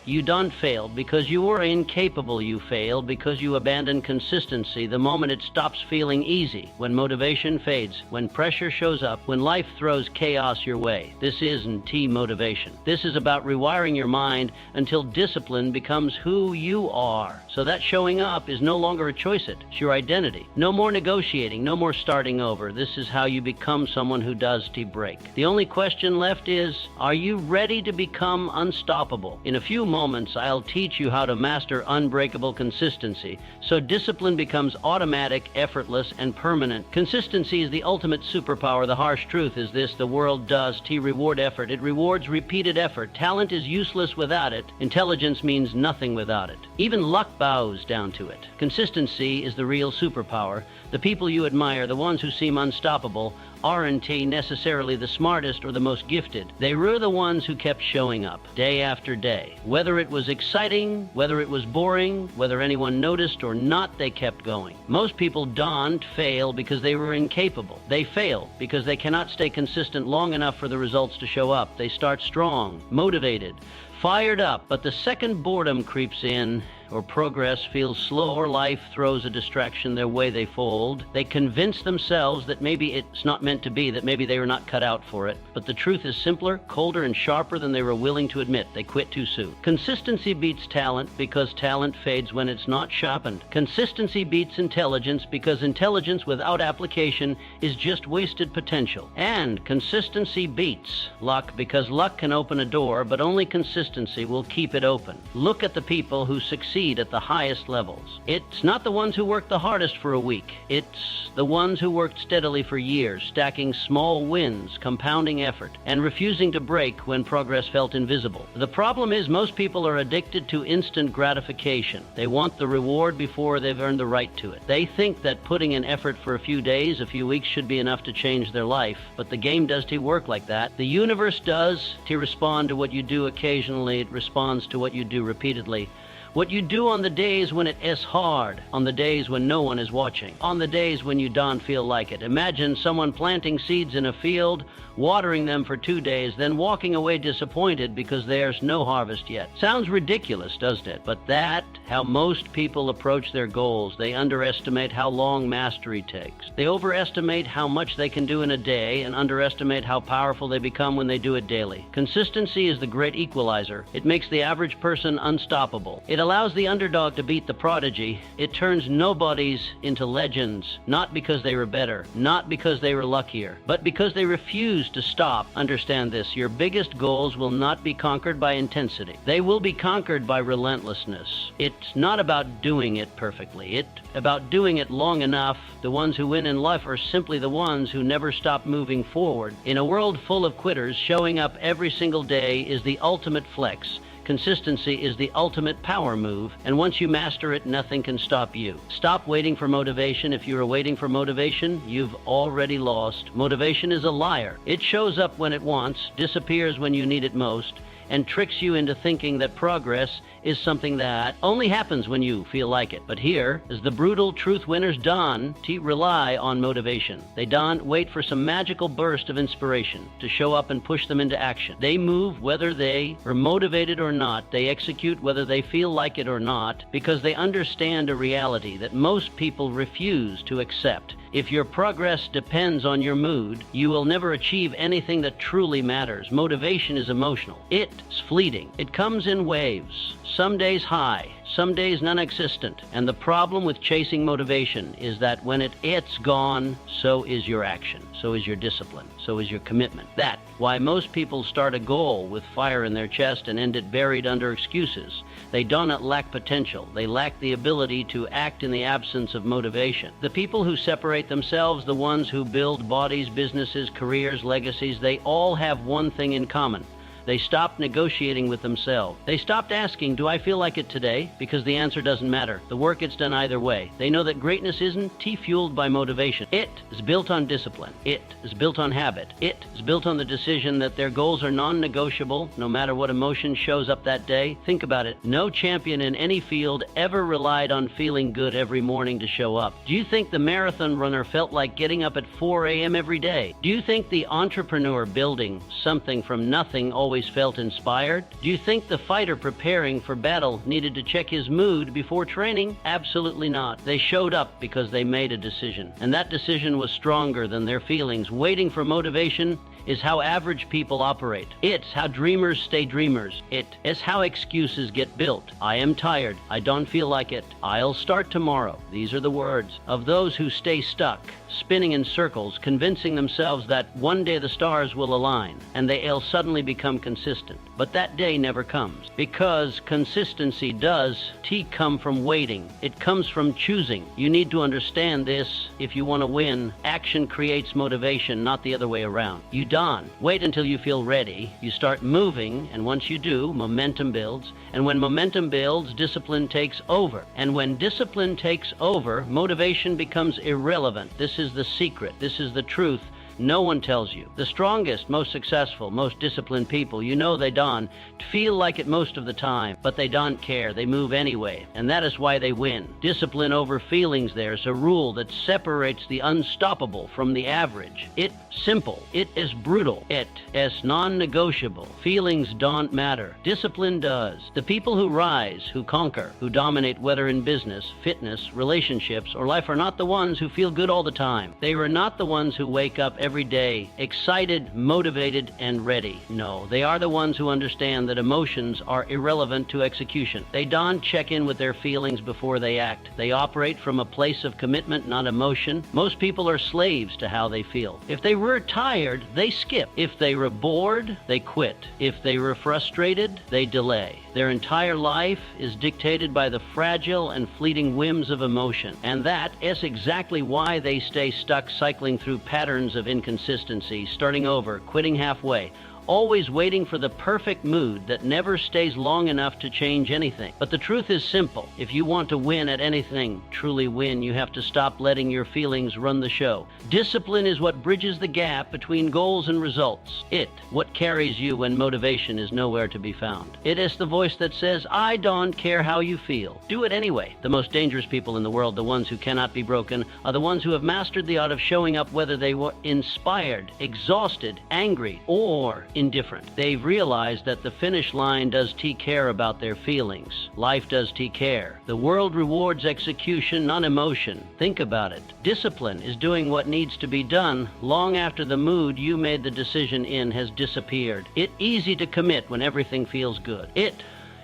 You don't fail because you were incapable. You fail because you abandon consistency the moment it stops feeling easy, when motivation fades, when pressure shows up, when life throws chaos your way. This isn't motivation. This is about rewiring your mind until discipline becomes who you are. So that showing up is no longer a choice, it's your identity. No more negotiating, no more starting over. This is how you become someone who does break. The only question left is, are you ready to become unstoppable? In a few moments, I'll teach you how to master unbreakable consistency, so discipline becomes automatic, effortless, and permanent. Consistency is the ultimate superpower. The harsh truth is this: the world does reward effort. It rewards repeated effort. Talent is useless without it. Intelligence means nothing without it. Even luck bows down to it. Consistency is the real superpower. The people you admire, the ones who seem unstoppable, aren't necessarily the smartest or the most gifted. They were the ones who kept showing up day after day. Whether it was exciting, whether it was boring, whether anyone noticed or not, they kept going. Most people don't fail because they were incapable. They fail because they cannot stay consistent long enough for the results to show up. They start strong, motivated, fired up, but the second boredom creeps in, or progress feels slow, or life throws a distraction their way, they fold. They convince themselves that maybe it's not meant to be, that maybe they were not cut out for it. But the truth is simpler, colder, and sharper than they were willing to admit. They quit too soon. Consistency beats talent because talent fades when it's not sharpened. Consistency beats intelligence because intelligence without application is just wasted potential. And consistency beats luck because luck can open a door, but only consistency will keep it open. Look at the people who succeed at the highest levels. It's not the ones who worked the hardest for a week. It's the ones who worked steadily for years, stacking small wins, compounding effort, and refusing to break when progress felt invisible. The problem is most people are addicted to instant gratification. They want the reward before they've earned the right to it. They think that putting in effort for a few days, a few weeks should be enough to change their life, but the game does work like that. The universe does respond to what you do occasionally. It responds to what you do repeatedly. What you do on the days when it is hard, on the days when no one is watching, on the days when you don't feel like it. Imagine someone planting seeds in a field, watering them for 2 days, then walking away disappointed because there's no harvest yet. Sounds ridiculous, doesn't it? But that's how most people approach their goals. They underestimate how long mastery takes. They overestimate how much they can do in a day and underestimate how powerful they become when they do it daily. Consistency is the great equalizer. It makes the average person unstoppable. It allows the underdog to beat the prodigy. It turns nobodies into legends, not because they were better, not because they were luckier, but because they refuse to stop. Understand this: your biggest goals will not be conquered by intensity. They will be conquered by relentlessness. It's not about doing it perfectly. It's about doing it long enough. The ones who win in life are simply the ones who never stop moving forward. In a world full of quitters, showing up every single day is the ultimate flex. Consistency is the ultimate power move, and once you master it, nothing can stop you. Stop waiting for motivation. If you are waiting for motivation, you've already lost. Motivation is a liar. It shows up when it wants, disappears when you need it most, and tricks you into thinking that progress is something that only happens when you feel like it. But here, as the brutal truth, winners don't rely on motivation. They don't wait for some magical burst of inspiration to show up and push them into action. They move whether they are motivated or not. They execute whether they feel like it or not, because they understand a reality that most people refuse to accept. If your progress depends on your mood, you will never achieve anything that truly matters. Motivation is emotional. It's fleeting. It comes in waves. Some days high, some days non-existent. And the problem with chasing motivation is that when it's gone, so is your action, so is your discipline, so is your commitment. That's why most people start a goal with fire in their chest and end it buried under excuses. They do not lack potential. They lack the ability to act in the absence of motivation. The people who separate themselves, the ones who build bodies, businesses, careers, legacies, they all have one thing in common. They stopped negotiating with themselves. They stopped asking, do I feel like it today? Because the answer doesn't matter. The work gets done either way. They know that greatness isn't fueled by motivation. It is built on discipline. It is built on habit. It is built on the decision that their goals are non-negotiable, no matter what emotion shows up that day. Think about it. No champion in any field ever relied on feeling good every morning to show up. Do you think the marathon runner felt like getting up at 4 a.m. every day? Do you think the entrepreneur building something from nothing always always felt inspired? Do you think the fighter preparing for battle needed to check his mood before training? Absolutely not. They showed up because they made a decision, and that decision was stronger than their feelings. Waiting for motivation is how average people operate. It's how dreamers stay dreamers. It is how excuses get built. I am tired. I don't feel like it. I'll start tomorrow. These are the words of those who stay stuck, spinning in circles, convincing themselves that one day the stars will align and they'll suddenly become consistent. But that day never comes, because consistency does come from waiting. It comes from choosing. You need to understand this if you want to win. Action creates motivation, not the other way around. You don't wait until you feel ready. You start moving, and once you do, momentum builds. And when momentum builds, discipline takes over. And when discipline takes over, motivation becomes irrelevant. This is the secret. This is the truth. No one tells you. The strongest, most successful, most disciplined people, they don't feel like it most of the time, but they don't care. They move anyway, and that is why they win. Discipline over feelings. There's a rule that separates the unstoppable from the average. It's simple. It is brutal. It is non-negotiable. Feelings don't matter. Discipline does. The people who rise, who conquer, who dominate, whether in business, fitness, relationships, or life, are not the ones who feel good all the time. They are not the ones who wake up every day excited, motivated, and ready. No, they are the ones who understand that emotions are irrelevant to execution. They don't check in with their feelings before they act. They operate from a place of commitment, not emotion. Most people are slaves to how they feel. If they were tired, they skip. If they were bored, they quit. If they were frustrated, they delay. Their entire life is dictated by the fragile and fleeting whims of emotion. And that is exactly why they stay stuck, cycling through patterns of inconsistency, starting over, quitting halfway, always waiting for the perfect mood that never stays long enough to change anything. But the truth is simple. If you want to win at anything, truly win, you have to stop letting your feelings run the show. Discipline is what bridges the gap between goals and results. What carries you when motivation is nowhere to be found. It is the voice that says, I don't care how you feel. Do it anyway. The most dangerous people in the world, the ones who cannot be broken, are the ones who have mastered the art of showing up whether they were inspired, exhausted, angry, or indifferent. They've realized that the finish line does care about their feelings. Life does care. The world rewards execution, not emotion. Think about it. Discipline is doing what needs to be done long after the mood you made the decision in has disappeared. It's easy to commit when everything feels good.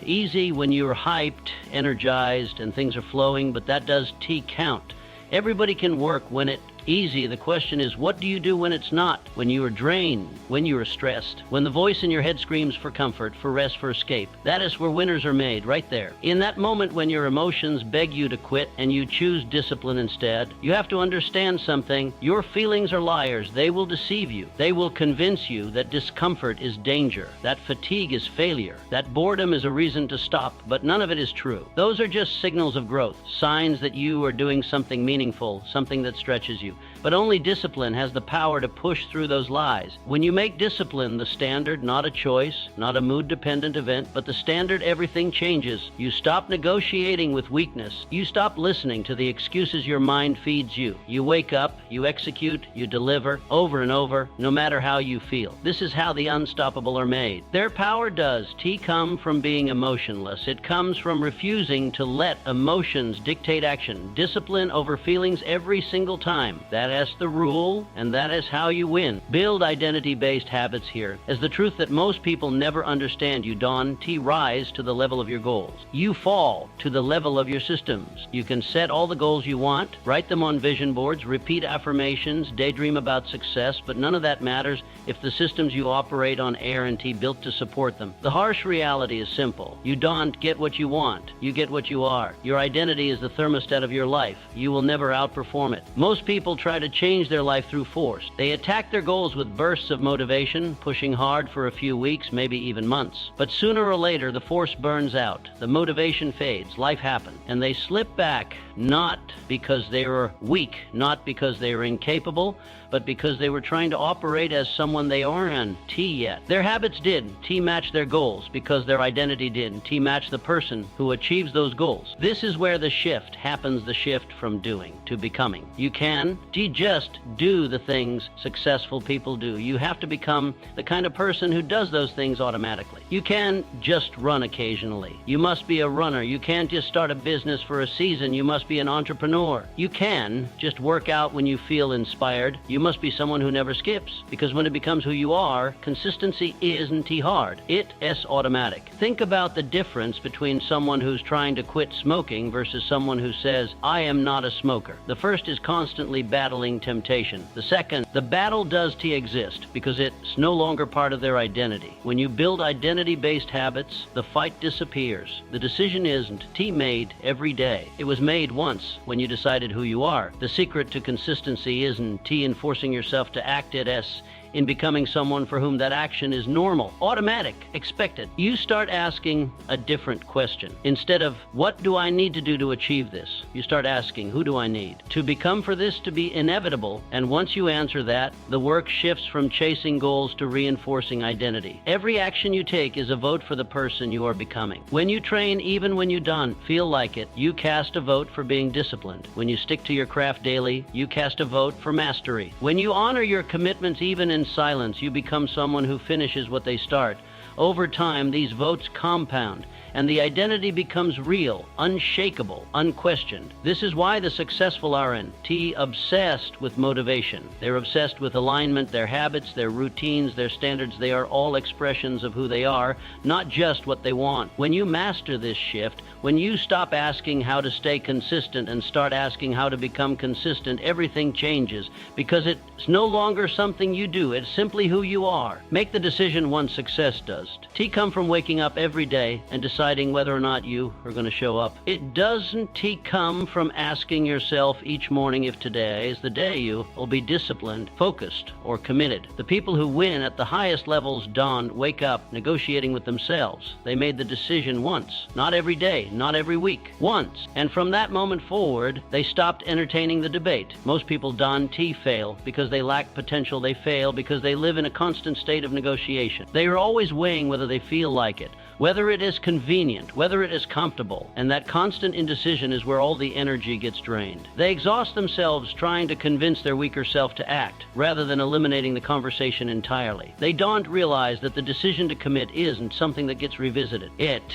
Easy when you're hyped, energized, and things are flowing, but that does count. Everybody can work when it's easy. The question is, what do you do when it's not? When you are drained, when you are stressed, when the voice in your head screams for comfort, for rest, for escape. That is where winners are made, right there. In that moment when your emotions beg you to quit and you choose discipline instead, you have to understand something. Your feelings are liars. They will deceive you. They will convince you that discomfort is danger, that fatigue is failure, that boredom is a reason to stop, but none of it is true. Those are just signals of growth, signs that you are doing something meaningful, something that stretches you. But only discipline has the power to push through those lies. When you make discipline the standard, not a choice, not a mood-dependent event, but the standard, everything changes. You stop negotiating with weakness. You stop listening to the excuses your mind feeds you. You wake up, you execute, you deliver, over and over, no matter how you feel. This is how the unstoppable are made. Their power does come from being emotionless. It comes from refusing to let emotions dictate action. Discipline over feelings every single time. That is the rule, and that is how you win. Build identity-based habits here, as the truth that most people never understand. You don't rise to the level of your goals. You fall to the level of your systems. You can set all the goals you want, write them on vision boards, repeat affirmations, daydream about success, but none of that matters if the systems you operate on aren't built to support them. The harsh reality is simple. You don't get what you want. You get what you are. Your identity is the thermostat of your life. You will never outperform it. Most people try to change their life through force. They attack their goals with bursts of motivation, pushing hard for a few weeks, maybe even months. But sooner or later, the force burns out. The motivation fades. Life happens. And they slip back, not because they were weak, not because they were incapable, but because they were trying to operate as someone they aren't yet. Their habits did match their goals because their identity did match the person who achieves those goals. This is where the shift happens, the shift from doing to becoming. You can just do the things successful people do. You have to become the kind of person who does those things automatically. You can just run occasionally. You must be a runner. You can't just start a business for a season. You must be an entrepreneur. You can just work out when you feel inspired. You must be someone who never skips, because when it becomes who you are, consistency isn't hard. It's automatic. Think about the difference between someone who's trying to quit smoking versus someone who says, I am not a smoker. The first is constantly battling temptation. The second, the battle does exist because it's no longer part of their identity. When you build identity-based habits, the fight disappears. The decision isn't made every day. It was made once when you decided who you are. The secret to consistency isn't in forcing yourself to act in becoming someone for whom that action is normal, automatic, expected. You start asking a different question. Instead of, what do I need to do to achieve this? You start asking, who do I need to become for this to be inevitable? And once you answer that, the work shifts from chasing goals to reinforcing identity. Every action you take is a vote for the person you are becoming. When you train, even when you don't feel like it, you cast a vote for being disciplined. When you stick to your craft daily, you cast a vote for mastery. When you honor your commitments even in silence, you become someone who finishes what they start. Over time, these votes compound, and the identity becomes real, unshakable, unquestioned. This is why the successful aren't obsessed with motivation. They're obsessed with alignment, their habits, their routines, their standards. They are all expressions of who they are, not just what they want. When you master this shift, when you stop asking how to stay consistent and start asking how to become consistent, everything changes, because it's no longer something you do. It's simply who you are. Make the decision once success does. Come from waking up every day and deciding whether or not you are going to show up. It doesn't come from asking yourself each morning if today is the day you will be disciplined, focused, or committed. The people who win at the highest levels don't wake up negotiating with themselves. They made the decision once, not every day, not every week, once. And from that moment forward, they stopped entertaining the debate. Most people don't fail because they lack potential. They fail because they live in a constant state of negotiation. They are always weighing whether they feel like it, whether it is convenient, whether it is comfortable, and that constant indecision is where all the energy gets drained. They exhaust themselves trying to convince their weaker self to act, rather than eliminating the conversation entirely. They don't realize that the decision to commit isn't something that gets revisited. It's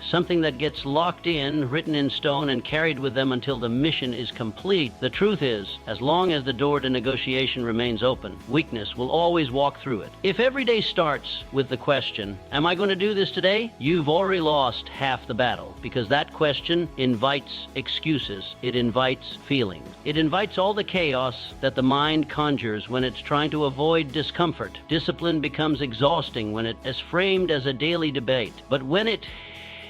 something that gets locked in, written in stone, and carried with them until the mission is complete. The truth is, as long as the door to negotiation remains open, weakness will always walk through it. If every day starts with the question, am I going to do this today? You've already lost half the battle, because that question invites excuses. It invites feelings. It invites all the chaos that the mind conjures when it's trying to avoid discomfort. Discipline becomes exhausting when it is framed as a daily debate. But when it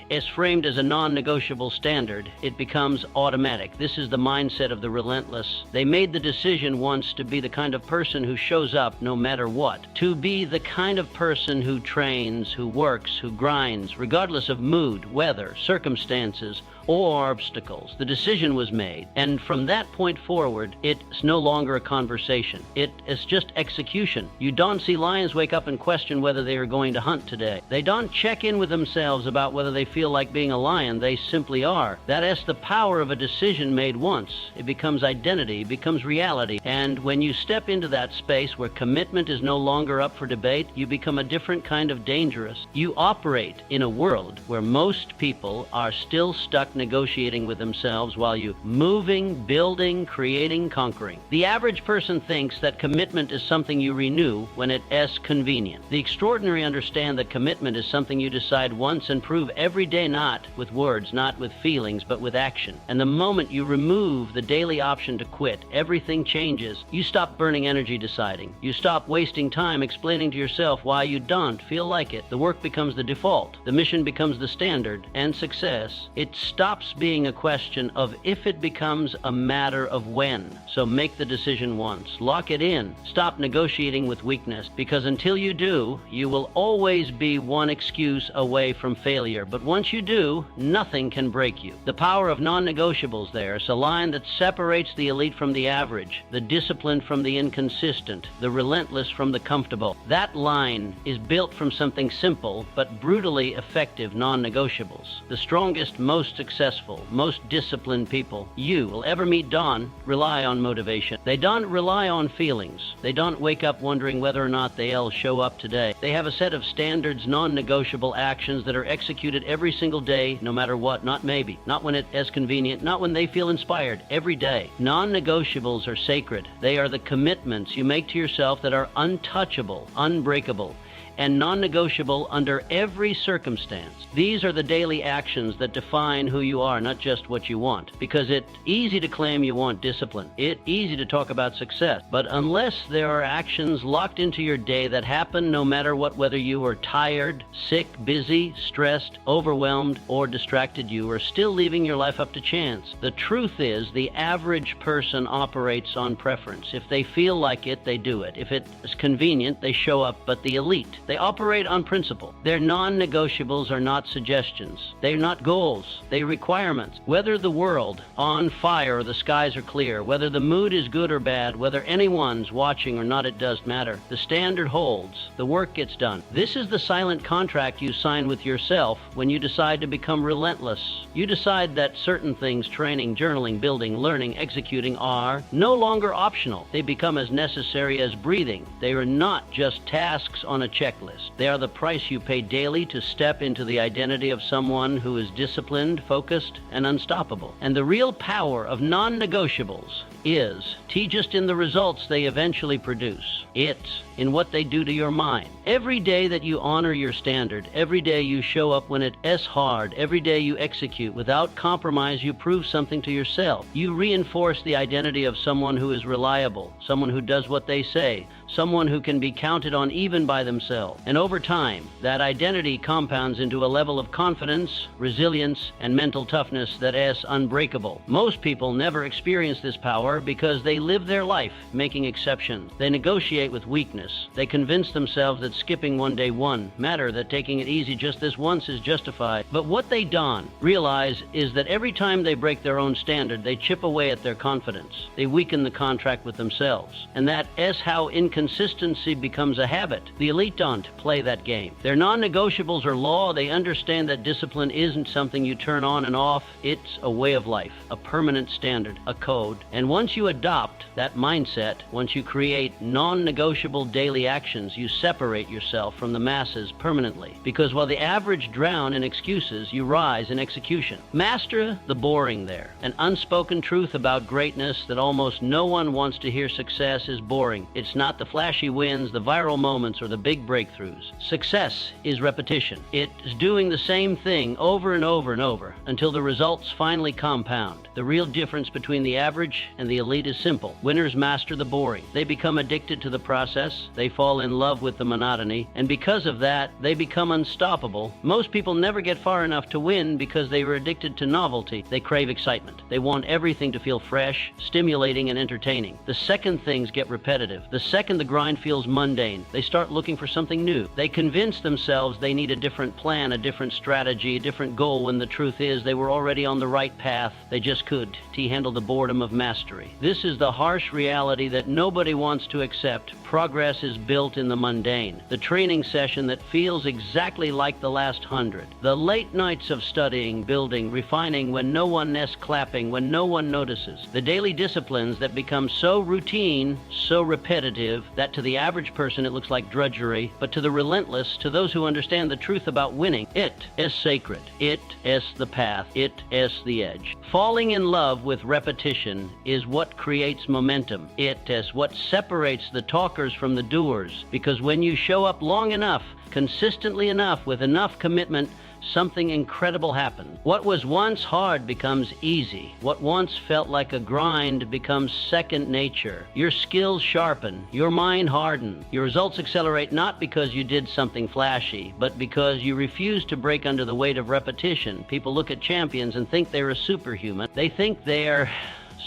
is framed as a non-negotiable standard, it becomes automatic. This is the mindset of the relentless. They made the decision once to be the kind of person who shows up no matter what, to be the kind of person who trains, who works, who grinds, regardless of mood, weather, circumstances, or obstacles. The decision was made, and from that point forward, it's no longer a conversation. It's just execution. You don't see lions wake up and question whether they are going to hunt today. They don't check in with themselves about whether they feel like being a lion. They simply are. That is the power of a decision made once. It becomes identity, becomes reality, and when you step into that space where commitment is no longer up for debate, you become a different kind of dangerous. You operate in a world where most people are still stuck negotiating with themselves while you moving, building, creating, conquering. The average person thinks that commitment is something you renew when it is convenient. The extraordinary understand that commitment is something you decide once and prove every day, not with words, not with feelings, but with action. And the moment you remove the daily option to quit, everything changes. You stop burning energy deciding. You stop wasting time explaining to yourself why you don't feel like it. The work becomes the default. The mission becomes the standard, and success, it stops being a question of if, it becomes a matter of when. So make the decision once. Lock it in. Stop negotiating with weakness, because until you do, you will always be one excuse away from failure. But once you do, nothing can break you. The power of non-negotiables there is a line that separates the elite from the average, the disciplined from the inconsistent, the relentless from the comfortable. That line is built from something simple but brutally effective non-negotiables. The strongest, most successful, most disciplined people you will ever meet don't rely on motivation. They don't rely on feelings. They don't wake up wondering whether or not they'll show up today. They have a set of standards, non-negotiable actions that are executed every single day, no matter what, not maybe, not when it's convenient, not when they feel inspired, every day. Non-negotiables are sacred. They are the commitments you make to yourself that are untouchable, unbreakable, and non-negotiable under every circumstance. These are the daily actions that define who you are, not just what you want. Because it's easy to claim you want discipline. It's easy to talk about success. But unless there are actions locked into your day that happen no matter what, whether you are tired, sick, busy, stressed, overwhelmed, or distracted, you are still leaving your life up to chance. The truth is, the average person operates on preference. If they feel like it, they do it. If it's convenient, they show up. But the elite, they operate on principle. Their non-negotiables are not suggestions. They're not goals. They're requirements. Whether the world on fire or the skies are clear, whether the mood is good or bad, whether anyone's watching or not, it does matter. The standard holds. The work gets done. This is the silent contract you sign with yourself when you decide to become relentless. You decide that certain things, training, journaling, building, learning, executing, are no longer optional. They become as necessary as breathing. They are not just tasks on a checklist. They are the price you pay daily to step into the identity of someone who is disciplined, focused, and unstoppable. And the real power of non-negotiables is just in the results they eventually produce. It's in what they do to your mind. Every day that you honor your standard, every day you show up when it's hard, every day you execute without compromise, you prove something to yourself. You reinforce the identity of someone who is reliable, someone who does what they say, someone who can be counted on even by themselves. And over time, that identity compounds into a level of confidence, resilience, and mental toughness that is unbreakable. Most people never experience this power because they live their life making exceptions. They negotiate with weakness. They convince themselves that skipping one day won't matter, that taking it easy just this once is justified. But what they don't realize is that every time they break their own standard, they chip away at their confidence. They weaken the contract with themselves. And that is how inconsistency becomes a habit. The elite don't play that game. Their non-negotiables are law. They understand that discipline isn't something you turn on and off. It's a way of life, a permanent standard, a code. And once you adopt that mindset, once you create non-negotiable daily actions, you separate yourself from the masses permanently. Because while the average drown in excuses, you rise in execution. Master the boring there. An unspoken truth about greatness that almost no one wants to hear. Success is boring. It's not the flashy wins, the viral moments, or the big breakthroughs. Success is repetition. It's doing the same thing over and over and over until the results finally compound. The real difference between the average and the elite is simple. Winners master the boring. They become addicted to the process. They fall in love with the monotony. And because of that, they become unstoppable. Most people never get far enough to win because they were addicted to novelty. They crave excitement. They want everything to feel fresh, stimulating, and entertaining. The second things get repetitive, the second the grind feels mundane, they start looking for something new. They convince themselves they need a different plan, a different strategy, a different goal, when the truth is they were already on the right path. They just could handle the boredom of mastery. This is the harsh reality that nobody wants to accept. Progress is built in the mundane. The training session that feels exactly like the last 100. The late nights of studying, building, refining when no one is clapping, when no one notices. The daily disciplines that become so routine, so repetitive, that to the average person it looks like drudgery, but to the relentless, to those who understand the truth about winning, it is sacred. It is the path. It is the edge. Falling in love with repetition is what creates momentum. It is what separates the talkers from the doers, because when you show up long enough, consistently enough, with enough commitment, something incredible happens. What was once hard becomes easy. What once felt like a grind becomes second nature. Your skills sharpen, your mind harden, your results accelerate, not because you did something flashy, but because you refuse to break under the weight of repetition. People look at champions and think they're a superhuman. They think they're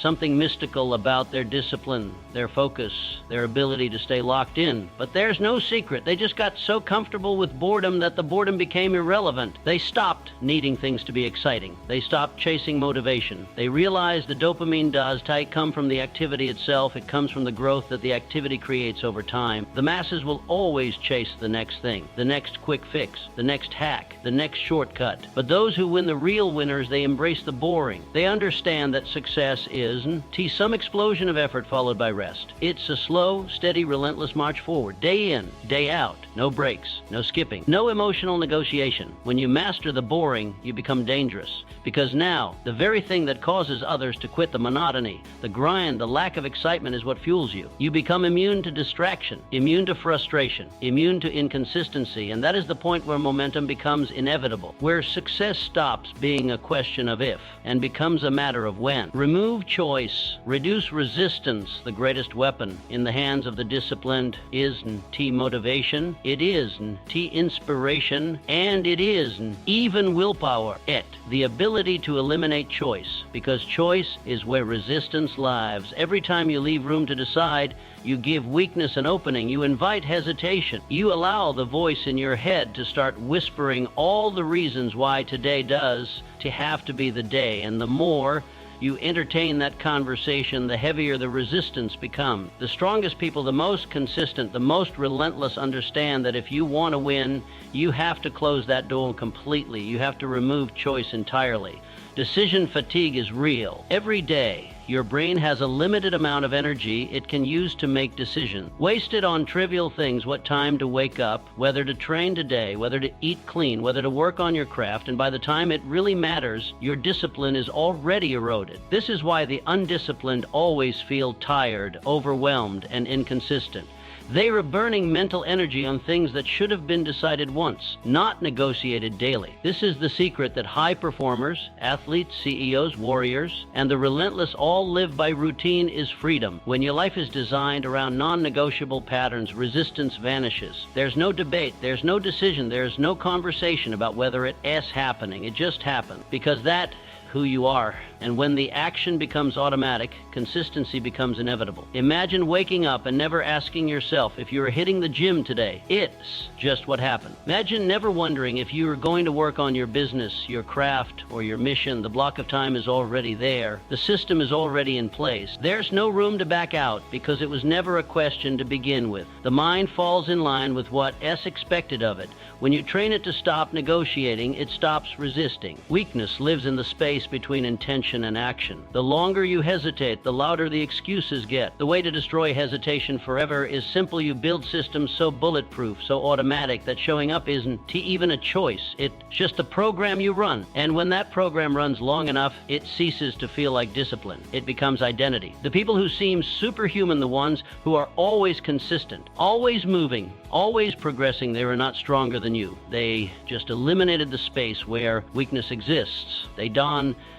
something mystical about their discipline, their focus, their ability to stay locked in. But there's no secret. They just got so comfortable with boredom that the boredom became irrelevant. They stopped needing things to be exciting. They stopped chasing motivation. They realized the dopamine does come from the activity itself. It comes from the growth that the activity creates over time. The masses will always chase the next thing, the next quick fix, the next hack, the next shortcut. But those who win, the real winners, they embrace the boring. They understand that success is some explosion of effort followed by rest. It's a slow, steady, relentless march forward, day in, day out. No breaks, no skipping, no emotional negotiation. When you master the boring, you become dangerous. Because now, the very thing that causes others to quit, the monotony, the grind, the lack of excitement, is what fuels you. You become immune to distraction, immune to frustration, immune to inconsistency, and that is the point where momentum becomes inevitable, where success stops being a question of if and becomes a matter of when. Remove choice, reduce resistance. The greatest weapon in the hands of the disciplined is motivation, it is inspiration, and it is even willpower. The ability to eliminate choice, because choice is where resistance lives. Every time you leave room to decide, you give weakness an opening. You invite hesitation. You allow the voice in your head to start whispering all the reasons why today does to have to be the day. And the more you entertain that conversation, the heavier the resistance becomes. The strongest people, the most consistent, the most relentless, understand that if you want to win, you have to close that door completely. You have to remove choice entirely. Decision fatigue is real. Every day, your brain has a limited amount of energy it can use to make decisions. Waste it on trivial things: what time to wake up, whether to train today, whether to eat clean, whether to work on your craft, and by the time it really matters, your discipline is already eroded. This is why the undisciplined always feel tired, overwhelmed, and inconsistent. They are burning mental energy on things that should have been decided once, not negotiated daily. This is the secret that high performers, athletes, CEOs, warriors, and the relentless all live by routine is freedom. When your life is designed around non-negotiable patterns, resistance vanishes. There's no debate, there's no decision, there's no conversation about whether it's happening. It just happens, because that's who you are. And when the action becomes automatic, consistency becomes inevitable. Imagine waking up and never asking yourself if you were hitting the gym today. It's just what happened. Imagine never wondering if you were going to work on your business, your craft, or your mission. The block of time is already there. The system is already in place. There's no room to back out because it was never a question to begin with. The mind falls in line with what is expected of it. When you train it to stop negotiating, it stops resisting. Weakness lives in the space between intention and action. The longer you hesitate, the louder the excuses get. The way to destroy hesitation forever is simple. You build systems so bulletproof, so automatic, that showing up isn't even a choice. It's just the program you run. And when that program runs long enough, it ceases to feel like discipline. It becomes identity. The people who seem superhuman, the ones who are always consistent, always moving, always progressing, they are not stronger than you. They just eliminated the space where weakness exists. They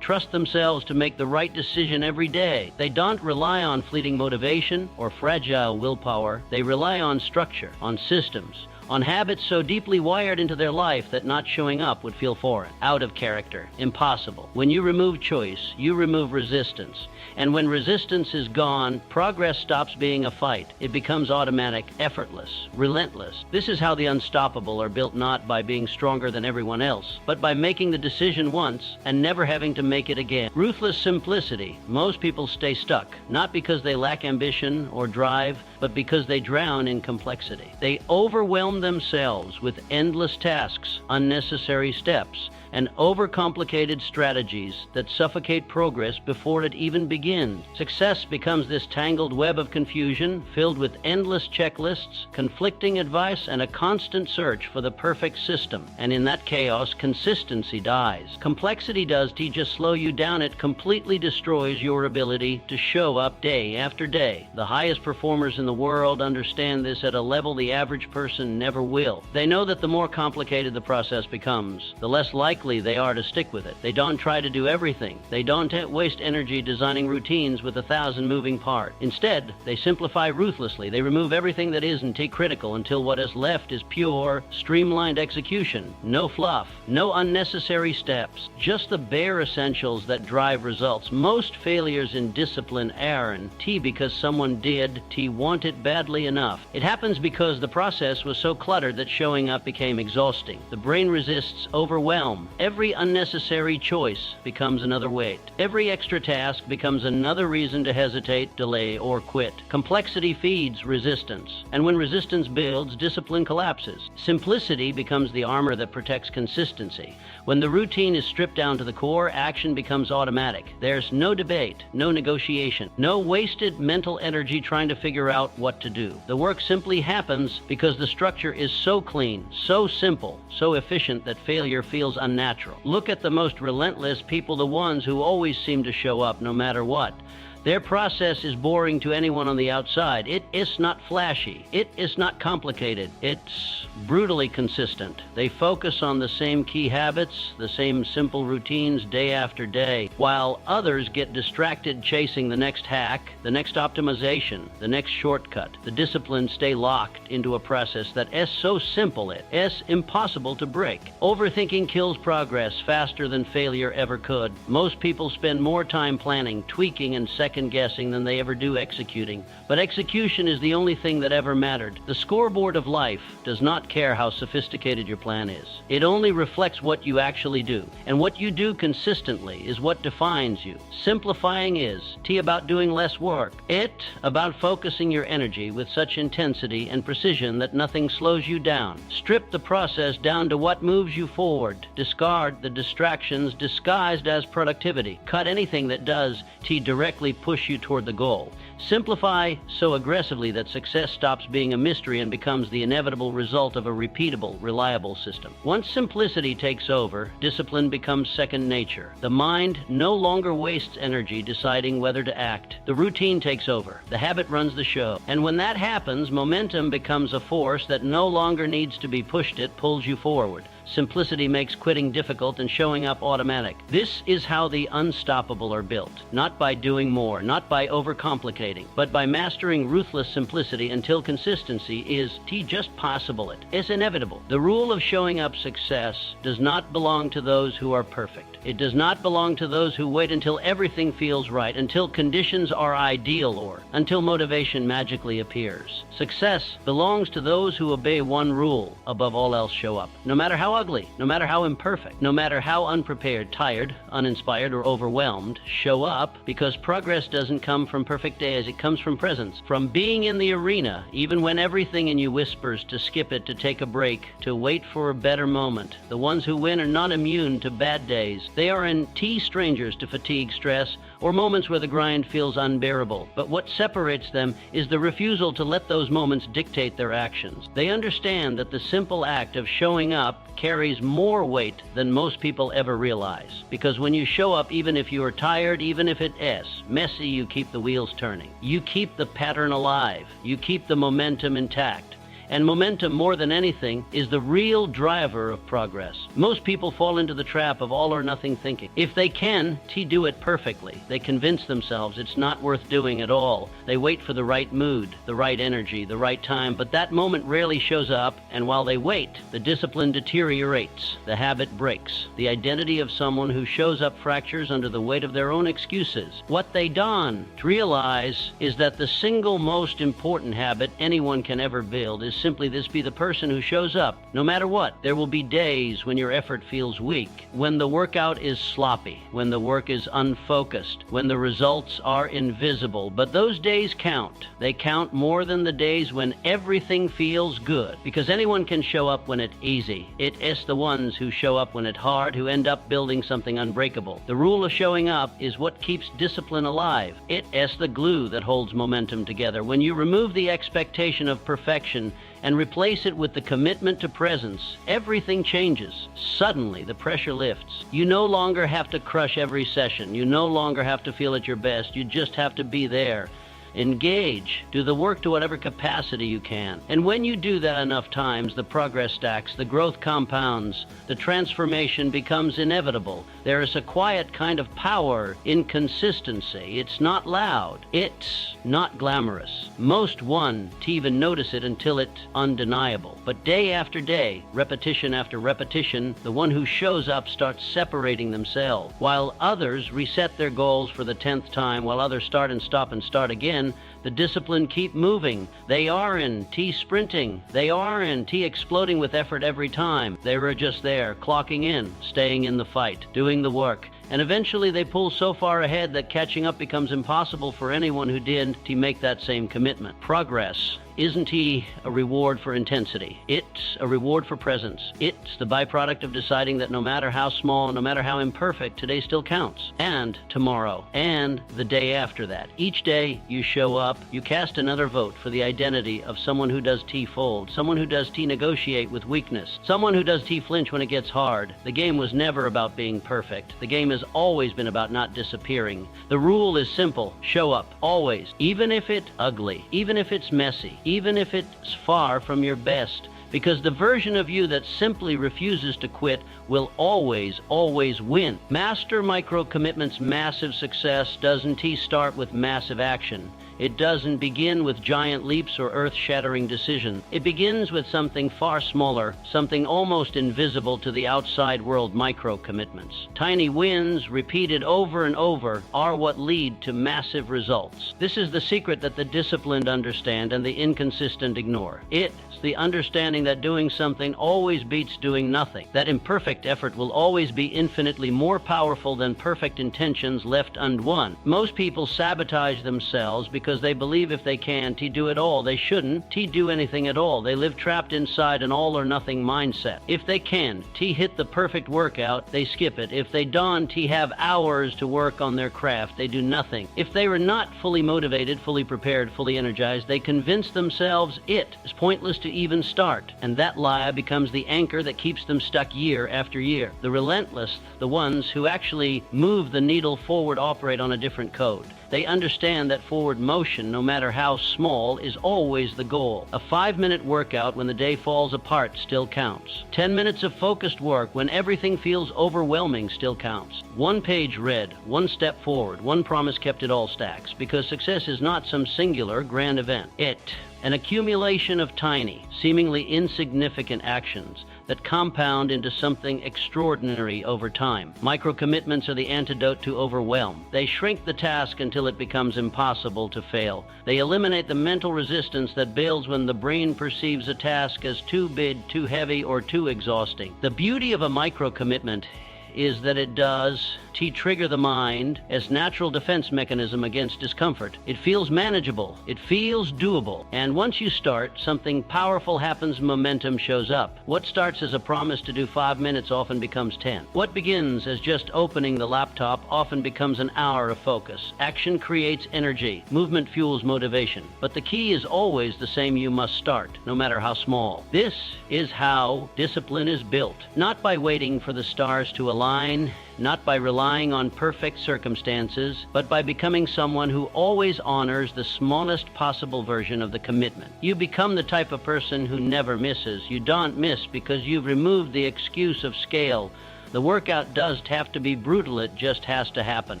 trust themselves to make the right decision every day. They don't rely on fleeting motivation or fragile willpower. They rely on structure, on systems, on habits so deeply wired into their life that not showing up would feel foreign, out of character, impossible. When you remove choice, you remove resistance. And when resistance is gone, progress stops being a fight. It becomes automatic, effortless, relentless. This is how the unstoppable are built, not by being stronger than everyone else, but by making the decision once and never having to make it again. Ruthless simplicity. Most people stay stuck, not because they lack ambition or drive, but because they drown in complexity. They overwhelm themselves with endless tasks, unnecessary steps, and overcomplicated strategies that suffocate progress before it even begins. Success becomes this tangled web of confusion filled with endless checklists, conflicting advice, and a constant search for the perfect system. And in that chaos, consistency dies. Complexity does just slow you down. It completely destroys your ability to show up day after day. The highest performers in the world understand this at a level the average person never never will. They know that the more complicated the process becomes, the less likely they are to stick with it. They don't try to do everything. They don't waste energy designing routines with 1,000 moving parts. Instead, they simplify ruthlessly. They remove everything that isn't critical until what is left is pure, streamlined execution. No fluff, no unnecessary steps, just the bare essentials that drive results. Most failures in discipline aren't because someone did want it badly enough. It happens because the process was so cluttered that showing up became exhausting. The brain resists overwhelm. Every unnecessary choice becomes another weight. Every extra task becomes another reason to hesitate, delay, or quit. Complexity feeds resistance, and when resistance builds, discipline collapses. Simplicity becomes the armor that protects consistency. When the routine is stripped down to the core, action becomes automatic. There's no debate, no negotiation, no wasted mental energy trying to figure out what to do. The work simply happens because the structure is so clean, so simple, so efficient that failure feels unnatural. Look at the most relentless people, the ones who always seem to show up no matter what. Their process is boring to anyone on the outside. It is not flashy. It is not complicated. It's brutally consistent. They focus on the same key habits, the same simple routines day after day, while others get distracted chasing the next hack, the next optimization, the next shortcut. The disciplines stay locked into a process that is so simple it is impossible to break. Overthinking kills progress faster than failure ever could. Most people spend more time planning, tweaking, and second-guessing than they ever do executing. But execution is the only thing that ever mattered. The scoreboard of life does not care how sophisticated your plan is. It only reflects what you actually do. And what you do consistently is what defines you. Simplifying is about doing less work. It about focusing your energy with such intensity and precision that nothing slows you down. Strip the process down to what moves you forward. Discard the distractions disguised as productivity. Cut anything that does directly push you toward the goal. Simplify so aggressively that success stops being a mystery and becomes the inevitable result of a repeatable, reliable system. Once simplicity takes over, discipline becomes second nature. The mind no longer wastes energy deciding whether to act. The routine takes over. The habit runs the show. And when that happens, momentum becomes a force that no longer needs to be pushed. It pulls you forward. Simplicity makes quitting difficult and showing up automatic. This is how the unstoppable are built. Not by doing more, not by overcomplicating, but by mastering ruthless simplicity until consistency is just possible. It is inevitable. The rule of showing up success does not belong to those who are perfect. It does not belong to those who wait until everything feels right, until conditions are ideal, or until motivation magically appears. Success belongs to those who obey one rule: above all else, show up. No matter how ugly, no matter how imperfect, no matter how unprepared, tired, uninspired, or overwhelmed, show up, because progress doesn't come from perfect days. It comes from presence, from being in the arena, even when everything in you whispers to skip it, to take a break, to wait for a better moment. The ones who win are not immune to bad days. They are strangers to fatigue, stress, or moments where the grind feels unbearable. But what separates them is the refusal to let those moments dictate their actions. They understand that the simple act of showing up carries more weight than most people ever realize. Because when you show up, even if you are tired, even if it is messy, you keep the wheels turning. You keep the pattern alive. You keep the momentum intact. And momentum, more than anything, is the real driver of progress. Most people fall into the trap of all or nothing thinking. If they can, do it perfectly. They convince themselves it's not worth doing at all. They wait for the right mood, the right energy, the right time, but that moment rarely shows up, and while they wait, the discipline deteriorates, the habit breaks. The identity of someone who shows up fractures under the weight of their own excuses. What they don't realize is that the single most important habit anyone can ever build is simply this: be the person who shows up, no matter what. There will be days when your effort feels weak, when the workout is sloppy, when the work is unfocused, when the results are invisible. But those days count. They count more than the days when everything feels good, because anyone can show up when it's easy. It is the ones who show up when it's hard who end up building something unbreakable. The rule of showing up is what keeps discipline alive. It is the glue that holds momentum together. When you remove the expectation of perfection and replace it with the commitment to presence, everything changes. Suddenly, the pressure lifts. You no longer have to crush every session. You no longer have to feel at your best. You just have to be there. Engage. Do the work to whatever capacity you can. And when you do that enough times, the progress stacks, the growth compounds, the transformation becomes inevitable. There is a quiet kind of power in consistency. It's not loud. It's not glamorous. Most won't even notice it until it's undeniable. But day after day, repetition after repetition, the one who shows up starts separating themselves. While others reset their goals for the 10th time, while others start and stop and start again, the disciplined keep moving. They aren't sprinting. They aren't exploding with effort every time. They were just there, clocking in, staying in the fight, doing the work. And eventually they pull so far ahead that catching up becomes impossible for anyone who didn't make that same commitment. Progress isn't a reward for intensity. It's a reward for presence. It's the byproduct of deciding that no matter how small, no matter how imperfect, today still counts. And tomorrow, and the day after that. Each day you show up, you cast another vote for the identity of someone who does fold, someone who does negotiate with weakness, someone who does flinch when it gets hard. The game was never about being perfect. The game has always been about not disappearing. The rule is simple. Show up, always. Even if it's ugly, even if it's messy, even if it's far from your best. Because the version of you that simply refuses to quit will always, always win. Master micro commitment's massive success doesn't start with massive action. It doesn't begin with giant leaps or earth-shattering decisions. It begins with something far smaller, something almost invisible to the outside world, micro commitments. Tiny wins, repeated over and over, are what lead to massive results. This is the secret that the disciplined understand and the inconsistent ignore. It's the understanding that doing something always beats doing nothing, that imperfect effort will always be infinitely more powerful than perfect intentions left undone. Most people sabotage themselves because they believe if they can do it all. They shouldn't do anything at all. They live trapped inside an all or nothing mindset. If they can hit the perfect workout, they skip it. If they don't have hours to work on their craft, they do nothing. If they were not fully motivated, fully prepared, fully energized, they convince themselves it is pointless to even start. And that lie becomes the anchor that keeps them stuck year after year. The relentless, the ones who actually move the needle forward, operate on a different code. They understand that forward motion, no matter how small, is always the goal. A 5-minute workout when the day falls apart still counts. 10 minutes of focused work when everything feels overwhelming still counts. 1 page read, 1 step forward, 1 promise kept, it all stacks. Because success is not some singular grand event. It's an accumulation of tiny, seemingly insignificant actions that compound into something extraordinary over time. Micro-commitments are the antidote to overwhelm. They shrink the task until it becomes impossible to fail. They eliminate the mental resistance that builds when the brain perceives a task as too big, too heavy, or too exhausting. The beauty of a micro-commitment is that it does trigger the mind as natural defense mechanism against discomfort. It feels manageable. It feels doable. And once you start, something powerful happens, momentum shows up. What starts as a promise to do 5 minutes often becomes 10. What begins as just opening the laptop often becomes an hour of focus. Action creates energy. Movement fuels motivation. But the key is always the same: you must start, no matter how small. This is how discipline is built. Not by waiting for the stars to align, not by relying on perfect circumstances, but by becoming someone who always honors the smallest possible version of the commitment. You become the type of person who never misses. You don't miss because you've removed the excuse of scale. The workout does have to be brutal, it just has to happen.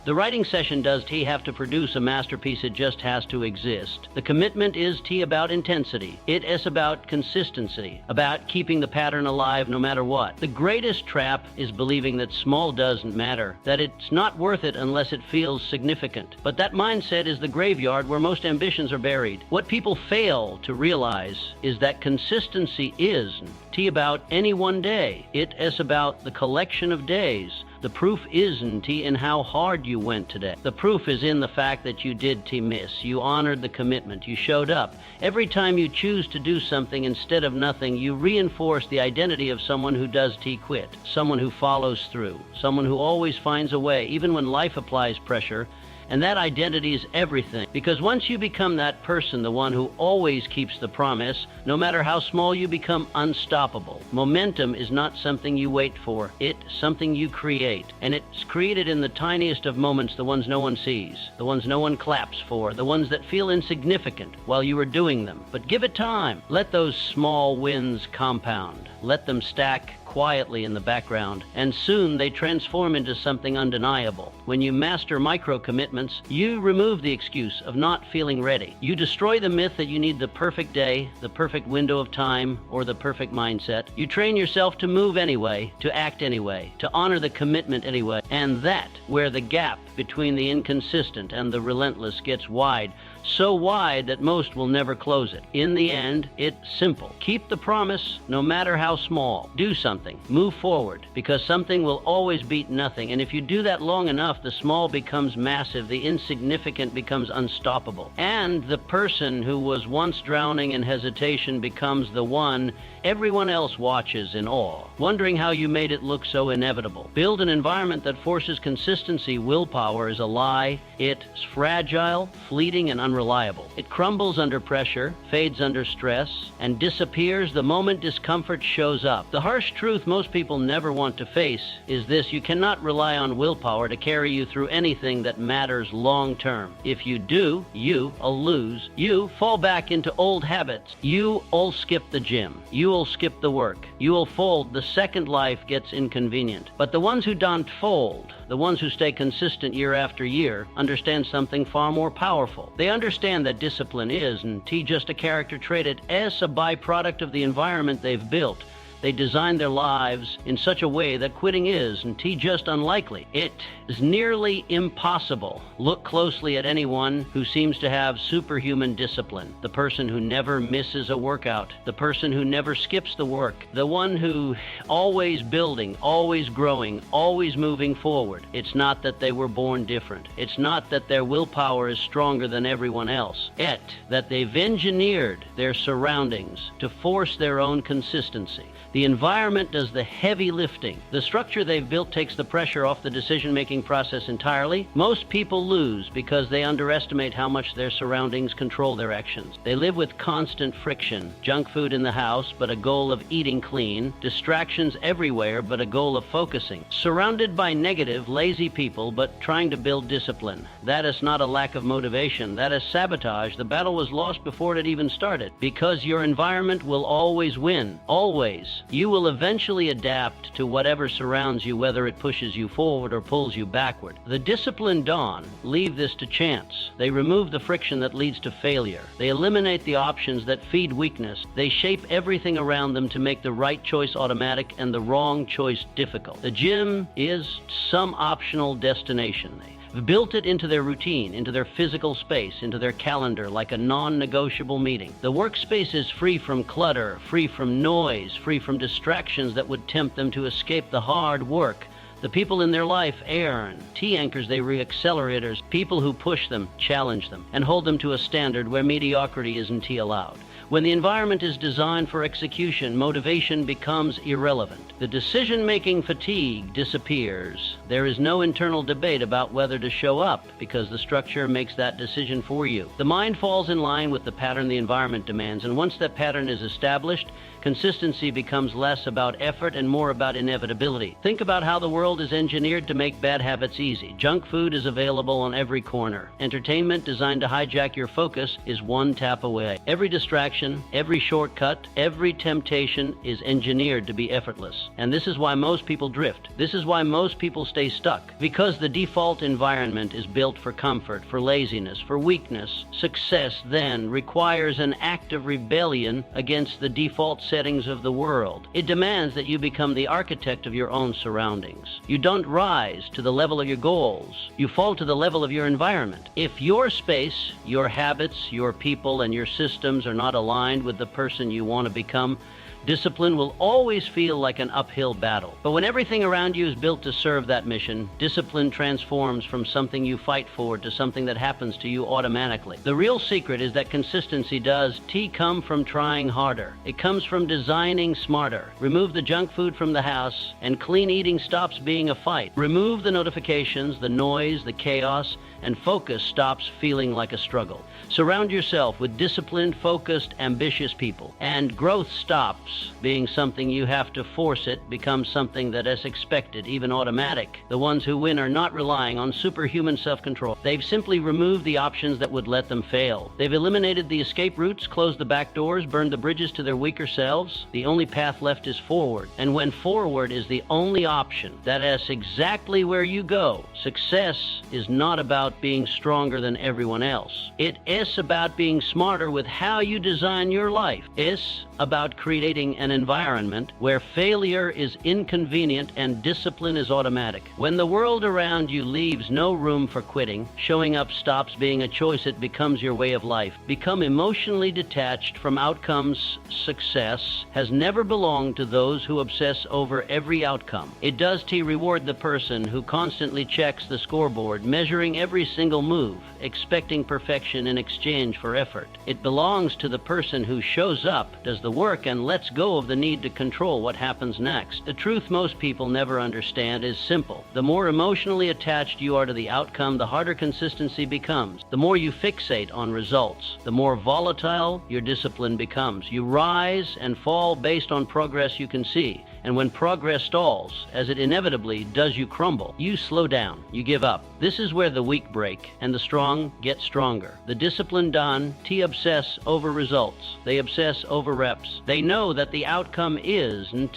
The writing session does have to produce a masterpiece, it just has to exist. The commitment is about intensity. It is about consistency, about keeping the pattern alive no matter what. The greatest trap is believing that small doesn't matter, that it's not worth it unless it feels significant. But that mindset is the graveyard where most ambitions are buried. What people fail to realize is that consistency isn't about any one day. It is about the collection of days. The proof isn't in how hard you went today. The proof is in the fact that you did miss. You honored the commitment. You showed up. Every time you choose to do something instead of nothing, you reinforce the identity of someone who does quit, someone who follows through, someone who always finds a way, even when life applies pressure, And that identity is everything. Because once you become that person, the one who always keeps the promise, no matter how small, you become unstoppable. Momentum is not something you wait for. It's something you create. And it's created in the tiniest of moments, the ones no one sees, the ones no one claps for, the ones that feel insignificant while you are doing them. But give it time. Let those small wins compound. Let them stack quietly in the background, and soon they transform into something undeniable. When you master micro-commitments, you remove the excuse of not feeling ready. You destroy the myth that you need the perfect day, the perfect window of time, or the perfect mindset. You train yourself to move anyway, to act anyway, to honor the commitment anyway, and that where the gap between the inconsistent and the relentless gets wide, so wide that most will never close it. In the end, it's simple. Keep the promise, no matter how small. Do something. Move forward, because something will always beat nothing. And if you do that long enough, the small becomes massive, the insignificant becomes unstoppable. And the person who was once drowning in hesitation becomes the one everyone else watches in awe, wondering how you made it look so inevitable. Build an environment that forces consistency. Willpower is a lie. It's fragile, fleeting, and unreliable. It crumbles under pressure, fades under stress, and disappears the moment discomfort shows up. The harsh truth most people never want to face is this: you cannot rely on willpower to carry you through anything that matters long term. If you do, you'll lose. You fall back into old habits. You'll skip the gym. You'll skip the work. You'll fold the second life gets inconvenient. But the ones who don't fold, the ones who stay consistent year after year, understand something far more powerful. They understand that discipline is, and just a character trait, it as a byproduct of the environment they've built. They design their lives in such a way that quitting is, and just unlikely. It is nearly impossible. Look closely at anyone who seems to have superhuman discipline. The person who never misses a workout. The person who never skips the work. The one who always building, always growing, always moving forward. It's not that they were born different. It's not that their willpower is stronger than everyone else. It's that they've engineered their surroundings to force their own consistency. The environment does the heavy lifting. The structure they've built takes the pressure off the decision-making process entirely. Most people lose because they underestimate how much their surroundings control their actions. They live with constant friction. Junk food in the house, but a goal of eating clean. Distractions everywhere, but a goal of focusing. Surrounded by negative, lazy people, but trying to build discipline. That is not a lack of motivation. That is sabotage. The battle was lost before it even started. Because your environment will always win. Always. You will eventually adapt to whatever surrounds you, whether it pushes you forward or pulls you backward. The disciplined dawn leave this to chance. They remove the friction that leads to failure. They eliminate the options that feed weakness. They shape everything around them to make the right choice automatic and the wrong choice difficult. The gym is some optional destination. They've built it into their routine, into their physical space, into their calendar, like a non-negotiable meeting. The workspace is free from clutter, free from noise, free from distractions that would tempt them to escape the hard work. The people in their life earn. T-anchors, they re-accelerators, people who push them, challenge them, and hold them to a standard where mediocrity isn't allowed. When the environment is designed for execution, motivation becomes irrelevant. The decision-making fatigue disappears. There is no internal debate about whether to show up because the structure makes that decision for you. The mind falls in line with the pattern the environment demands, and once that pattern is established, consistency becomes less about effort and more about inevitability. Think about how the world is engineered to make bad habits easy. Junk food is available on every corner. Entertainment designed to hijack your focus is one tap away. Every distraction, every shortcut, every temptation is engineered to be effortless. And this is why most people drift. This is why most people stay stuck. Because the default environment is built for comfort, for laziness, for weakness. Success then requires an act of rebellion against the default settings of the world. It demands that you become the architect of your own surroundings. You don't rise to the level of your goals. You fall to the level of your environment. If your space, your habits, your people, and your systems are not aligned with the person you want to become, Discipline will always feel like an uphill battle. But when everything around you is built to serve that mission, discipline transforms from something you fight for to something that happens to you automatically. The real secret is that consistency does come from trying harder. It comes from designing smarter. Remove the junk food from the house, and clean eating stops being a fight. Remove the notifications, the noise, the chaos, and focus stops feeling like a struggle. Surround yourself with disciplined, focused, ambitious people, and growth stops being something you have to force. It becomes something that is expected, even automatic. The ones who win are not relying on superhuman self-control. They've simply removed the options that would let them fail. They've eliminated the escape routes, closed the back doors, burned the bridges to their weaker selves. The only path left is forward. And when forward is the only option, that's exactly where you go. Success is not about being stronger than everyone else. It is about being smarter with how you design your life. It's about creating an environment where failure is inconvenient and discipline is automatic. When the world around you leaves no room for quitting, showing up stops being a choice. It becomes your way of life. Become emotionally detached from outcomes. Success has never belonged to those who obsess over every outcome. It does reward the person who constantly checks the scoreboard, measuring every single move, expecting perfection in exchange for effort. It belongs to the person who shows up, does the work, and lets go of the need to control what happens next. The truth most people never understand is simple. The more emotionally attached you are to the outcome, the harder consistency becomes. The more you fixate on results, the more volatile your discipline becomes. You rise and fall based on progress you can see. And when progress stalls, as it inevitably does, you crumble. You slow down. You give up. This is where the weak break and the strong get stronger. The disciplined don obsess over results. They obsess over reps. They know that the outcome isn't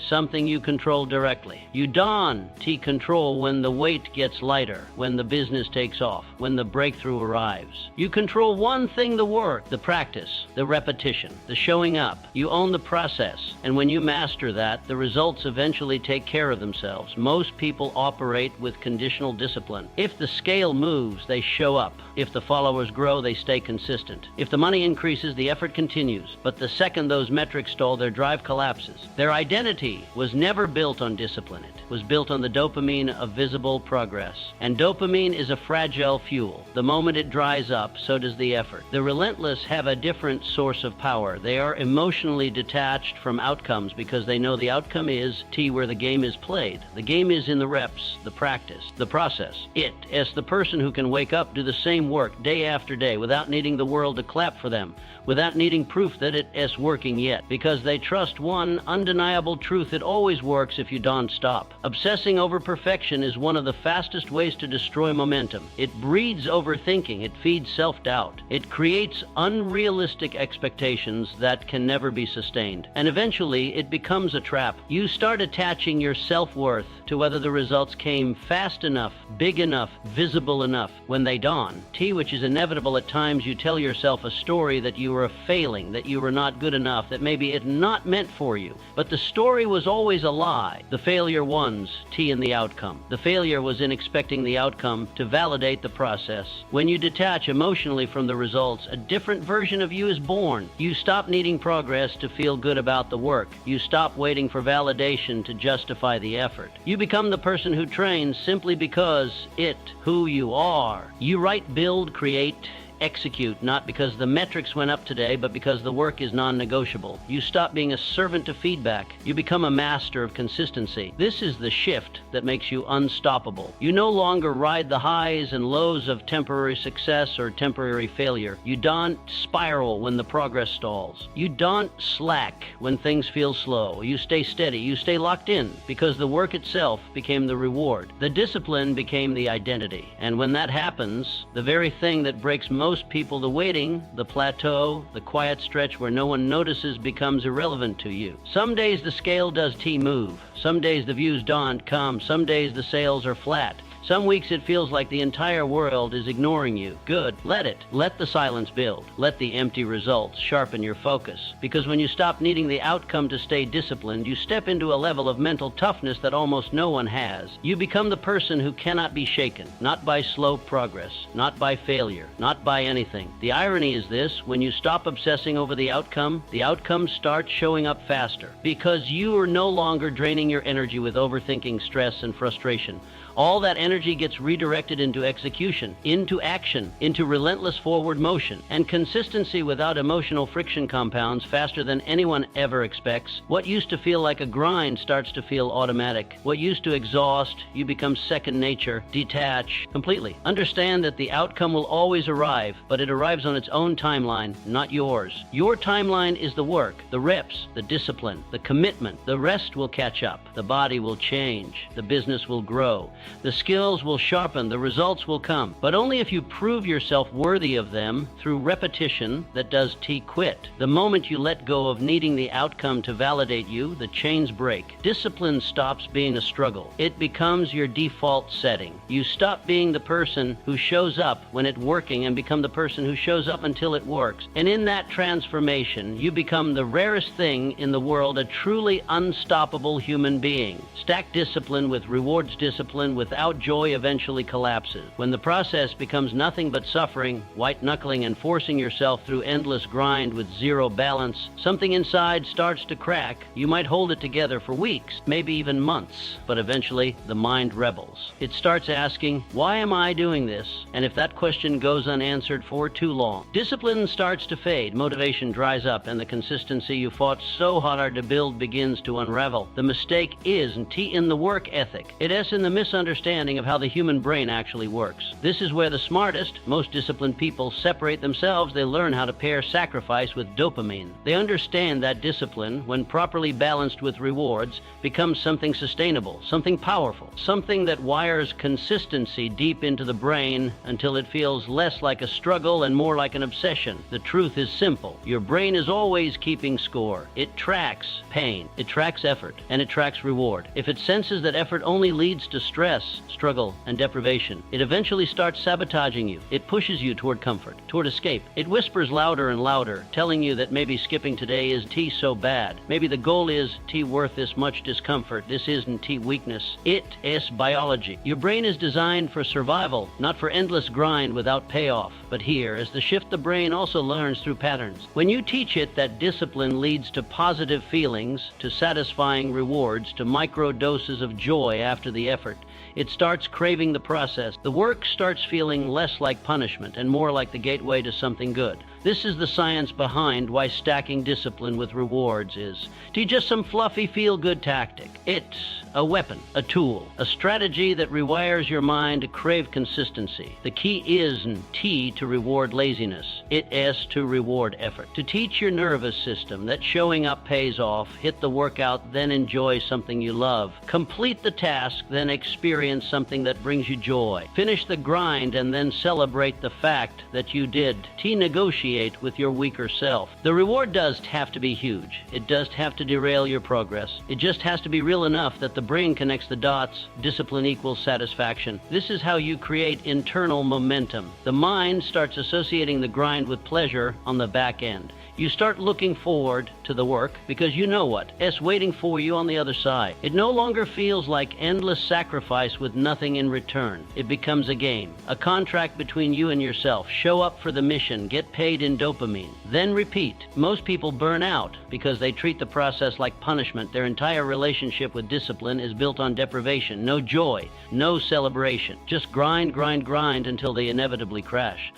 something you control directly. You don control when the weight gets lighter, when the business takes off, when the breakthrough arrives. You control one thing: the work, the practice, the repetition, the showing up. You own the process, and when you master that, the results eventually take care of themselves. Most people operate with conditional discipline. If the scale moves, they show up. If the followers grow, they stay consistent. If the money increases, the effort continues. But the second those metrics stall, their drive collapses. Their identity was never built on discipline. It was built on the dopamine of visible progress. And dopamine is a fragile fuel. The moment it dries up, so does the effort. The relentless have a different source of power. They are emotionally detached from outcomes because they know the outcome is where the game is played. The game is in the reps, the practice, the process. It is the person who can wake up, do the same work day after day without needing the world to clap for them, without needing proof that it is working yet, because they trust one undeniable truth: it always works if you don't stop. Obsessing over perfection is one of the fastest ways to destroy momentum. It breeds overthinking. It feeds self-doubt. It creates unrealistic expectations that can never be sustained. And eventually, it becomes a trap. You start attaching your self-worth to whether the results came fast enough, big enough, visible enough. When they dawn, which is inevitable at times, you tell yourself a story that you were failing, that you were not good enough, that maybe it not meant for you. But the story was always a lie. The failure one's in the outcome. The failure was in expecting the outcome to validate the process. When you detach emotionally from the results, a different version of you is born. You stop needing progress to feel good about the work. You stop waiting for validation to justify the effort. You become the person who trains simply because who you are. You write, build, create, execute, not because the metrics went up today, but because the work is non-negotiable. You stop being a servant to feedback. You become a master of consistency. This is the shift that makes you unstoppable. You no longer ride the highs and lows of temporary success or temporary failure. You don't spiral when the progress stalls. You don't slack when things feel slow. You stay steady. You stay locked in because the work itself became the reward. The discipline became the identity. And when that happens, the very thing that breaks most people, the waiting, the plateau, the quiet stretch where no one notices, becomes irrelevant to you. Some days the scale does move. Some days the views don't come. Some days the sales are flat. Some weeks it feels like the entire world is ignoring you. Good. Let it. Let the silence build. Let the empty results sharpen your focus. Because when you stop needing the outcome to stay disciplined, you step into a level of mental toughness that almost no one has. You become the person who cannot be shaken, not by slow progress, not by failure, not by anything. The irony is this: when you stop obsessing over the outcome starts showing up faster, because you are no longer draining your energy with overthinking, stress, and frustration. All that energy gets redirected into execution, into action, into relentless forward motion. And consistency without emotional friction compounds faster than anyone ever expects. What used to feel like a grind starts to feel automatic. What used to exhaust, you become second nature. Detach completely. Understand that the outcome will always arrive, but it arrives on its own timeline, not yours. Your timeline is the work, the reps, the discipline, the commitment. The rest will catch up. The body will change. The business will grow. The skills will sharpen, the results will come, but only if you prove yourself worthy of them through repetition that does quit. The moment you let go of needing the outcome to validate you, the chains break. Discipline stops being a struggle. It becomes your default setting. You stop being the person who shows up when it's working and become the person who shows up until it works. And in that transformation, you become the rarest thing in the world, a truly unstoppable human being. Stack discipline with rewards discipline without joy eventually collapses. When the process becomes nothing but suffering, white-knuckling, and forcing yourself through endless grind with zero balance, something inside starts to crack. You might hold it together for weeks, maybe even months, but eventually the mind rebels. It starts asking, why am I doing this? And if that question goes unanswered for too long, discipline starts to fade, motivation dries up, and the consistency you fought so hard to build begins to unravel. The mistake is in the work ethic. It is in the misunderstanding of how the human brain actually works. This is where the smartest, most disciplined people separate themselves. They learn how to pair sacrifice with dopamine. They understand that discipline, when properly balanced with rewards, becomes something sustainable, something powerful, something that wires consistency deep into the brain until it feels less like a struggle and more like an obsession. The truth is simple. Your brain is always keeping score. It tracks pain, it tracks effort, and it tracks reward. If it senses that effort only leads to stress, struggle, and deprivation, it eventually starts sabotaging you. It pushes you toward comfort, toward escape. It whispers louder and louder, telling you that maybe skipping today is so bad. Maybe the goal is worth this much discomfort. This isn't weakness. It is biology. Your brain is designed for survival, not for endless grind without payoff. But here, as the shift, the brain also learns through patterns. When you teach it that discipline leads to positive feelings, to satisfying rewards, to micro doses of joy after the effort, it starts craving the process. The work starts feeling less like punishment and more like the gateway to something good. This is the science behind why stacking discipline with rewards is just some fluffy feel-good tactic. It's a weapon, a tool, a strategy that rewires your mind to crave consistency. The key isn't to reward laziness. It is to reward effort. To teach your nervous system that showing up pays off. Hit the workout, then enjoy something you love. Complete the task, then experience something that brings you joy. Finish the grind and then celebrate the fact that you did. Negotiate with your weaker self. The reward does have to be huge. It does have to derail your progress. It just has to be real enough that the brain connects the dots. Discipline equals satisfaction. This is how you create internal momentum. The mind starts associating the grind with pleasure on the back end. You start looking forward to the work because you know what is waiting for you on the other side. It no longer feels like endless sacrifice with nothing in return. It becomes a game, a contract between you and yourself. Show up for the mission, get paid in dopamine, then repeat. Most people burn out because they treat the process like punishment. Their entire relationship with discipline is built on deprivation. No joy, no celebration. Just grind, grind, grind until they inevitably crash.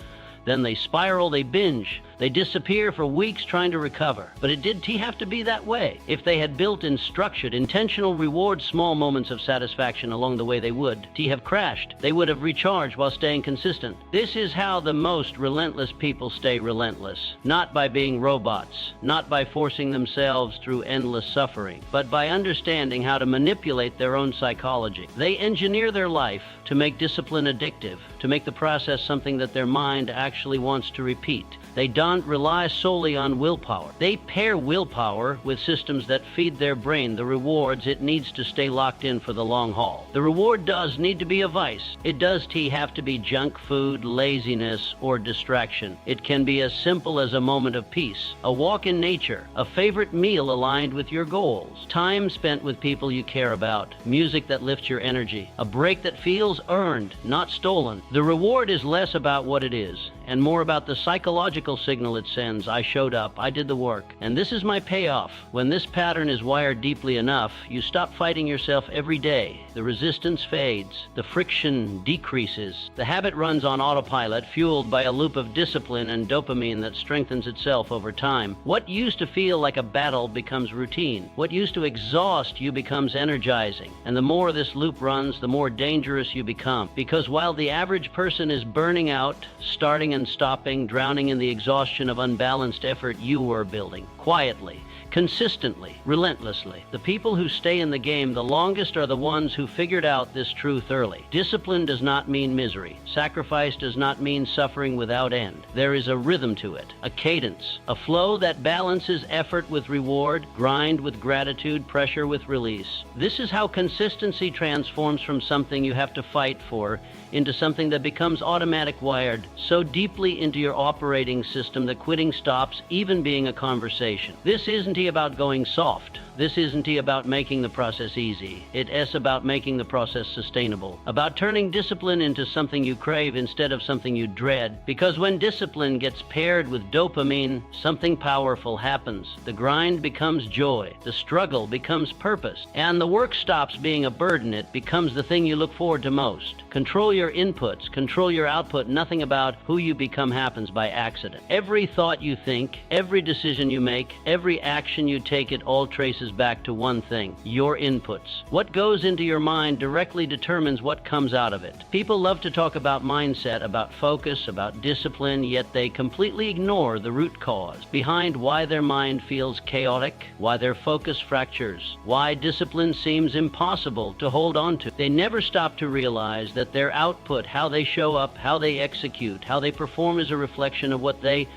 Then they spiral, they binge, they disappear for weeks trying to recover. But it did have to be that way. If they had built in structured, intentional rewards, small moments of satisfaction along the way, they would have crashed. They would have recharged while staying consistent. This is how the most relentless people stay relentless. Not by being robots, not by forcing themselves through endless suffering, but by understanding how to manipulate their own psychology. They engineer their life to make discipline addictive, to make the process something that their mind actually wants to repeat. They don't rely solely on willpower. They pair willpower with systems that feed their brain the rewards it needs to stay locked in for the long haul. The reward does need to be a vice. It does have to be junk food, laziness, or distraction. It can be as simple as a moment of peace, a walk in nature, a favorite meal aligned with your goals, time spent with people you care about, music that lifts your energy, a break that feels earned, not stolen. The reward is less about what it is and more about the psychological signal it sends. I showed up, I did the work, and this is my payoff. When this pattern is wired deeply enough, you stop fighting yourself every day. The resistance fades, the friction decreases, the habit runs on autopilot, fueled by a loop of discipline and dopamine that strengthens itself over time. What used to feel like a battle becomes routine. What used to exhaust you becomes energizing. And the more this loop runs, the more dangerous you become. Because while the average person is burning out, starting and stopping, drowning in the exhaustion of unbalanced effort, you are building quietly, consistently, relentlessly. The people who stay in the game the longest are the ones who figured out this truth early. Discipline does not mean misery. Sacrifice does not mean suffering without end. There is a rhythm to it, a cadence, a flow that balances effort with reward, grind with gratitude, pressure with release. This is how consistency transforms from something you have to fight for into something that becomes automatic, wired so deeply into your operating system that quitting stops even being a conversation. This isn't about going soft. This isn't about making the process easy. It's about making the process sustainable, about turning discipline into something you crave instead of something you dread. Because when discipline gets paired with dopamine, something powerful happens. The grind becomes joy, the struggle becomes purpose, and the work stops being a burden. It becomes the thing you look forward to most. Control your inputs, control your output. Nothing about who you become happens by accident. Every thought you think, every decision you make, every action you take, it all traces back to one thing: your inputs. What goes into your mind directly determines what comes out of it. People love to talk about mindset, about focus, about discipline, yet they completely ignore the root cause behind why their mind feels chaotic, why their focus fractures, why discipline seems impossible to hold on to. They never stop to realize that their output, how they show up, how they execute, how they perform, is a reflection of what they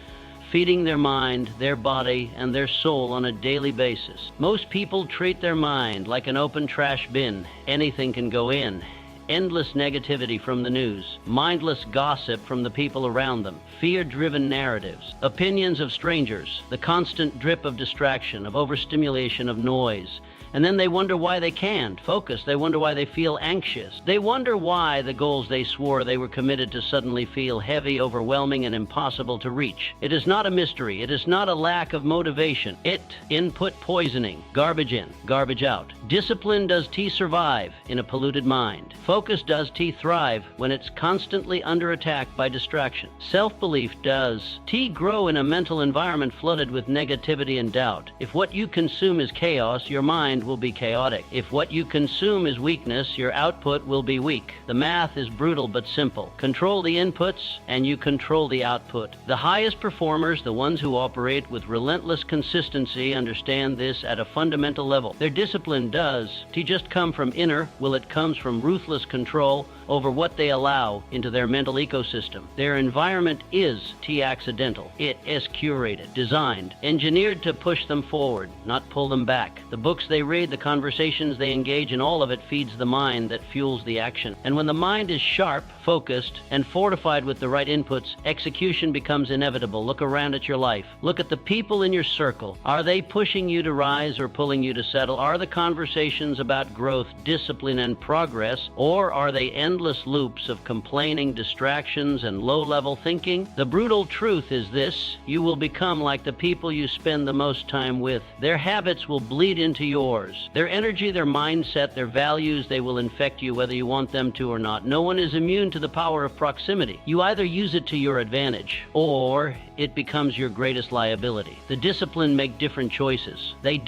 feeding their mind, their body, and their soul on a daily basis. Most people treat their mind like an open trash bin. Anything can go in. Endless negativity from the news, mindless gossip from the people around them, fear-driven narratives, opinions of strangers, the constant drip of distraction, of overstimulation, of noise. And then they wonder why they can't focus. They wonder why they feel anxious. They wonder why the goals they swore they were committed to suddenly feel heavy, overwhelming, and impossible to reach. It is not a mystery. It is not a lack of motivation. Input poisoning. Garbage in, garbage out. Discipline does survive in a polluted mind. Focus does thrive when it's constantly under attack by distraction. Self-belief does grow in a mental environment flooded with negativity and doubt. If what you consume is chaos, your mind will be chaotic. If what you consume is weakness, your output will be weak. The math is brutal but simple. Control the inputs and you control the output. The highest performers, the ones who operate with relentless consistency, understand this at a fundamental level. Their discipline does just come from inner. It comes from ruthless control over what they allow into their mental ecosystem. Their environment is accidental. It is curated, designed, engineered to push them forward, not pull them back. The books they read, the conversations they engage in, all of it feeds the mind that fuels the action. And when the mind is sharp, focused, and fortified with the right inputs, execution becomes inevitable. Look around at your life. Look at the people in your circle. Are they pushing you to rise or pulling you to settle? Are the conversations about growth, discipline, and progress, or are they endless loops of complaining, distractions, and low-level thinking? The brutal truth is this: you will become like the people you spend the most time with. Their habits will bleed into yours. Their energy, their mindset, their values, they will infect you whether you want them to or not. No one is immune to the power of proximity. You either use it to your advantage or it becomes your greatest liability. The disciplined make different choices. They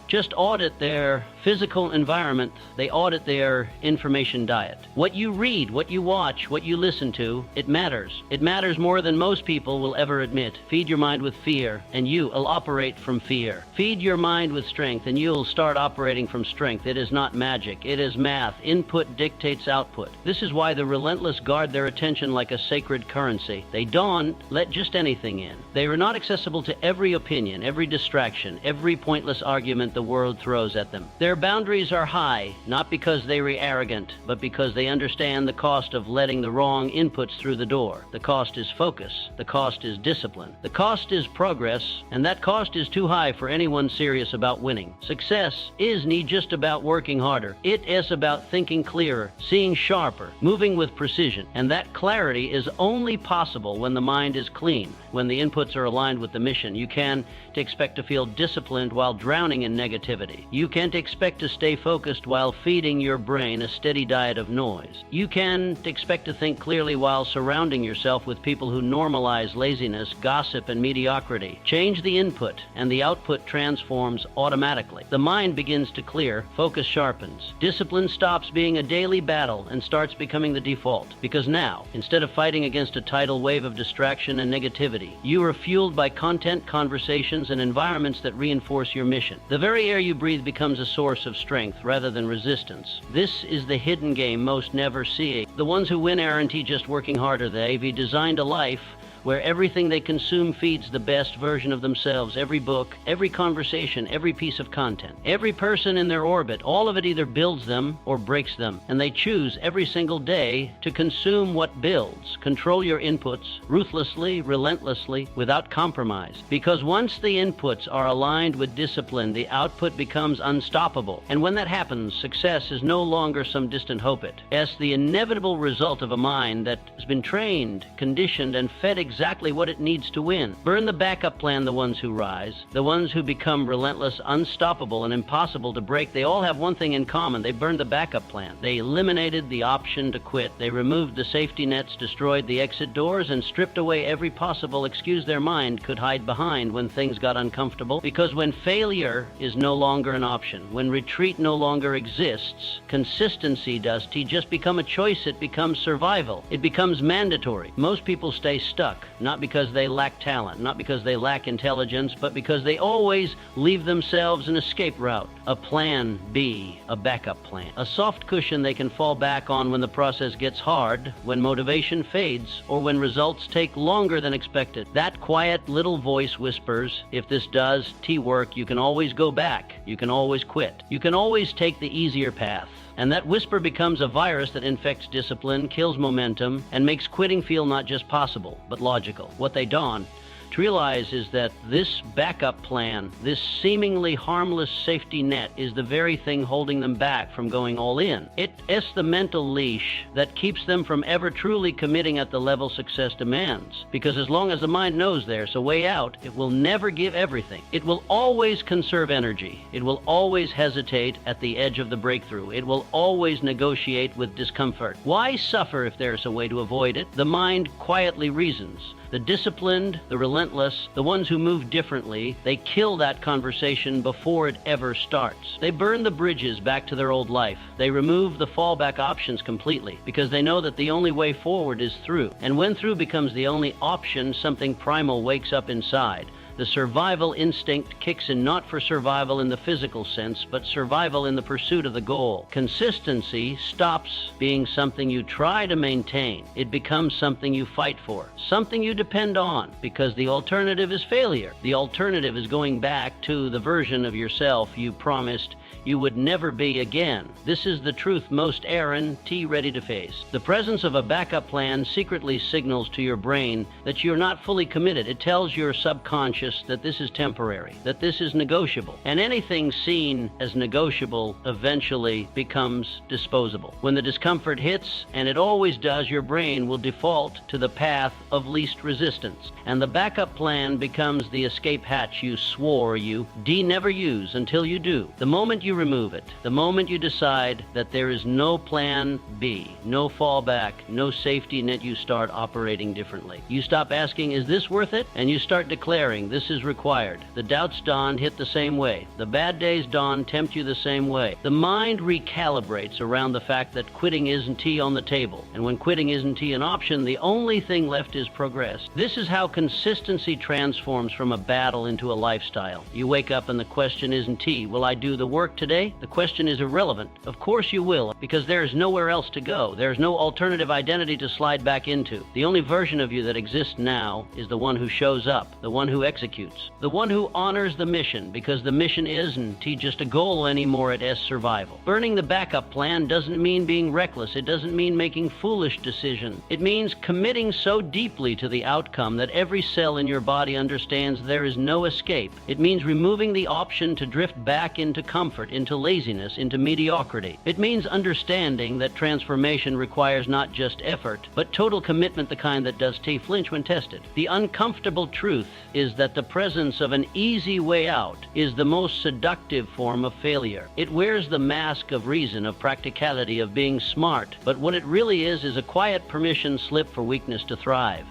just audit their physical environment. They audit their information diet. What you read, what you watch, what you listen to, it matters. It matters more than most people will ever admit. Feed your mind with fear and you'll operate from fear. Feed your mind with strength and you'll start operating from strength. It is not magic. It is math. Input dictates output. This is why the relentless guard their attention like a sacred currency. They don't let just anything anything in. They are not accessible to every opinion, every distraction, every pointless argument the world throws at them. Their boundaries are high, not because they are arrogant, but because they understand the cost of letting the wrong inputs through the door. The cost is focus. The cost is discipline. The cost is progress, and that cost is too high for anyone serious about winning. Success isn't just about working harder. It is about thinking clearer, seeing sharper, moving with precision. And that clarity is only possible when the mind is clean, when the inputs are aligned with the mission. You can't expect to feel disciplined while drowning in negativity. You can't expect to stay focused while feeding your brain a steady diet of noise. You can't expect to think clearly while surrounding yourself with people who normalize laziness, gossip, and mediocrity. Change the input, and the output transforms automatically. The mind begins to clear, focus sharpens. Discipline stops being a daily battle and starts becoming the default. Because now, instead of fighting against a tidal wave of distraction and negativity, you are fueled by content, conversations, and environments that reinforce your mission. The very air you breathe becomes a source of strength rather than resistance. This is the hidden game most never see. The ones who win aren't just working harder. They've designed a life where everything they consume feeds the best version of themselves. Every book, every conversation, every piece of content, every person in their orbit, all of it either builds them or breaks them. And they choose every single day to consume what builds. Control your inputs ruthlessly, relentlessly, without compromise. Because once the inputs are aligned with discipline, the output becomes unstoppable. And when that happens, success is no longer some distant hope. It's the inevitable result of a mind that has been trained, conditioned, and fed exactly what it needs to win. Burn the backup plan, the ones who rise, the ones who become relentless, unstoppable, and impossible to break. They all have one thing in common. They burned the backup plan. They eliminated the option to quit. They removed the safety nets, destroyed the exit doors, and stripped away every possible excuse their mind could hide behind when things got uncomfortable. Because when failure is no longer an option, when retreat no longer exists, consistency does just become a choice. It becomes survival. It becomes mandatory. Most people stay stuck, not because they lack talent, not because they lack intelligence, but because they always leave themselves an escape route, a plan B, a backup plan, a soft cushion they can fall back on when the process gets hard, when motivation fades, or when results take longer than expected. That quiet little voice whispers, if this does work, you can always go back, you can always quit, you can always take the easier path. And that whisper becomes a virus that infects discipline, kills momentum, and makes quitting feel not just possible, but logical. What they dawn to realize is that this backup plan, this seemingly harmless safety net, is the very thing holding them back from going all in. It's the mental leash that keeps them from ever truly committing at the level success demands. Because as long as the mind knows there's a way out, it will never give everything. It will always conserve energy. It will always hesitate at the edge of the breakthrough. It will always negotiate with discomfort. Why suffer if there's a way to avoid it? The mind quietly reasons. The disciplined, the relentless, the ones who move differently, they kill that conversation before it ever starts. They burn the bridges back to their old life. They remove the fallback options completely because they know that the only way forward is through. And when through becomes the only option, something primal wakes up inside. The survival instinct kicks in, not for survival in the physical sense, but survival in the pursuit of the goal. Consistency stops being something you try to maintain. It becomes something you fight for, something you depend on, because the alternative is failure. The alternative is going back to the version of yourself you promised you would never be again. This is the truth most ready to face. The presence of a backup plan secretly signals to your brain that you're not fully committed. It tells your subconscious that this is temporary, that this is negotiable. And anything seen as negotiable eventually becomes disposable. When the discomfort hits, and it always does, your brain will default to the path of least resistance. And the backup plan becomes the escape hatch you swore you never use until you do. The moment you remove it, the moment you decide that there is no plan B, no fallback, no safety net, you start operating differently. You stop asking, is this worth it? And you start declaring, this is required. The doubts dawn hit the same way. The bad days dawn tempt you the same way. The mind recalibrates around the fact that quitting isn't on the table. And when quitting isn't an option, the only thing left is progress. This is how consistency transforms from a battle into a lifestyle. You wake up and the question isn't will I do the work today? The question is irrelevant. Of course you will, because there is nowhere else to go. There is no alternative identity to slide back into. The only version of you that exists now is the one who shows up, the one who executes, the one who honors the mission, because the mission isn't just a goal anymore, it is survival. Burning the backup plan doesn't mean being reckless. It doesn't mean making foolish decisions. It means committing so deeply to the outcome that every cell in your body understands there is no escape. It means removing the option to drift back into comfort, into laziness, into mediocrity. It means understanding that transformation requires not just effort, but total commitment, the kind that does flinch when tested. The uncomfortable truth is that the presence of an easy way out is the most seductive form of failure. It wears the mask of reason, of practicality, of being smart, but what it really is a quiet permission slip for weakness to thrive.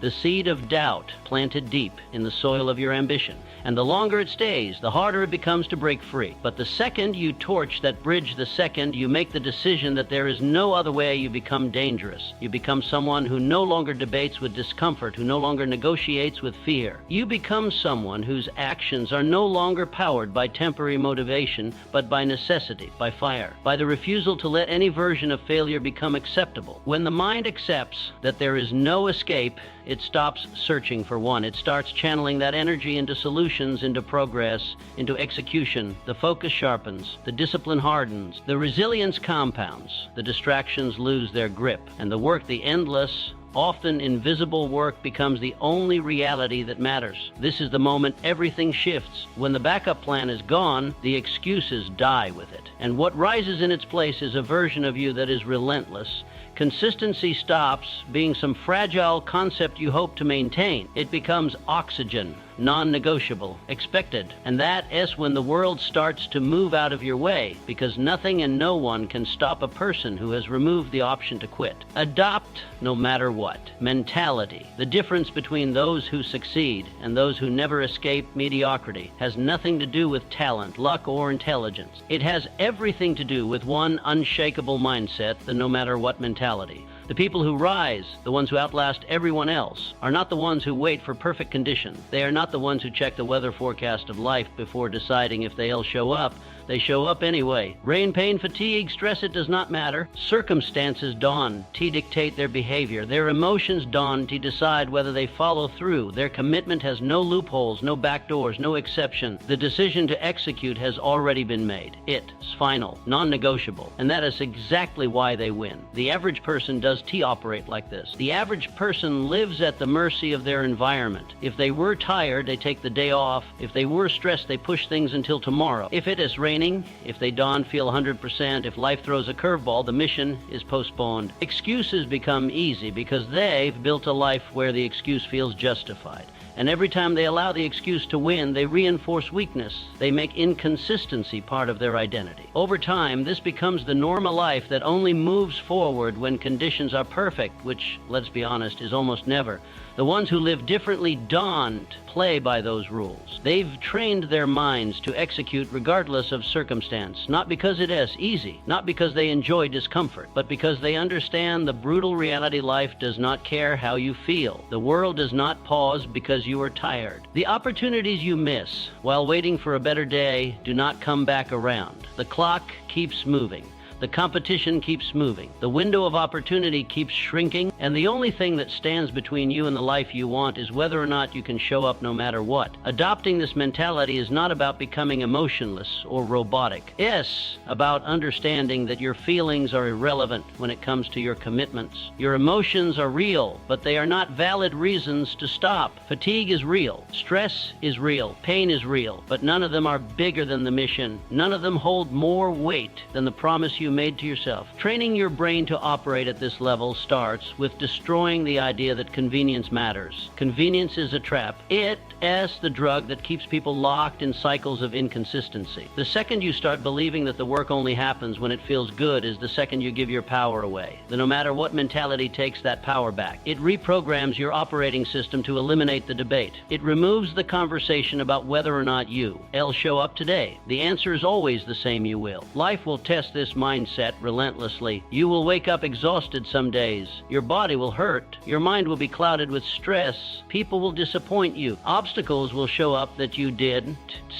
The seed of doubt planted deep in the soil of your ambition. And the longer it stays, the harder it becomes to break free. But the second you torch that bridge, the second you make the decision that there is no other way, you become dangerous. You become someone who no longer debates with discomfort, who no longer negotiates with fear. You become someone whose actions are no longer powered by temporary motivation, but by necessity, by fire, by the refusal to let any version of failure become acceptable. When the mind accepts that there is no escape, it stops searching for one. It starts channeling that energy into solutions, into progress, into execution. The focus sharpens, the discipline hardens, the resilience compounds, the distractions lose their grip, and the work, the endless, often invisible work, becomes the only reality that matters. This is the moment everything shifts. When the backup plan is gone, the excuses die with it. And what rises in its place is a version of you that is relentless. Consistency stops being some fragile concept you hope to maintain. It becomes oxygen, non-negotiable, expected. And that is when the world starts to move out of your way, because nothing and no one can stop a person who has removed the option to quit. Adopt no matter what mentality. The difference between those who succeed and those who never escape mediocrity has nothing to do with talent, luck, or intelligence. It has everything to do with one unshakable mindset, the no matter what mentality. The people who rise, the ones who outlast everyone else, are not the ones who wait for perfect conditions. They are not the ones who check the weather forecast of life before deciding if they'll show up. They show up anyway. Rain, pain, fatigue, stress, it does not matter. Circumstances dawn to dictate their behavior. Their emotions dawn to decide whether they follow through. Their commitment has no loopholes, no backdoors, no exception. The decision to execute has already been made. It's final, non-negotiable, and that is exactly why they win. The average person does operate like this. The average person lives at the mercy of their environment. If they were tired, they take the day off. If they were stressed, they push things until tomorrow. If it is raining, if they don't feel 100%, if life throws a curveball, the mission is postponed. Excuses become easy because they've built a life where the excuse feels justified. And every time they allow the excuse to win, they reinforce weakness. They make inconsistency part of their identity. Over time, this becomes the normal life that only moves forward when conditions are perfect, which, let's be honest, is almost never. The ones who live differently don't play by those rules. They've trained their minds to execute regardless of circumstance, not because it is easy, not because they enjoy discomfort, but because they understand the brutal reality life does not care how you feel. The world does not pause because you are tired. The opportunities you miss while waiting for a better day do not come back around. The clock keeps moving. The competition keeps moving. The window of opportunity keeps shrinking, and the only thing that stands between you and the life you want is whether or not you can show up no matter what. Adopting this mentality is not about becoming emotionless or robotic. It's about understanding that your feelings are irrelevant when it comes to your commitments. Your emotions are real, but they are not valid reasons to stop. Fatigue is real. Stress is real. Pain is real, but none of them are bigger than the mission. None of them hold more weight than the promise you made to yourself. Training your brain to operate at this level starts with destroying the idea that convenience matters. Convenience is a trap. It is the drug that keeps people locked in cycles of inconsistency. The second you start believing that the work only happens when it feels good is the second you give your power away. The no matter what mentality takes that power back. It reprograms your operating system to eliminate the debate. It removes the conversation about whether or not you'll show up today. The answer is always the same: you will. Life will test this mindset mindset relentlessly, you will wake up exhausted some days. Your body will hurt. Your mind will be clouded with stress. People will disappoint you. Obstacles will show up that you didn't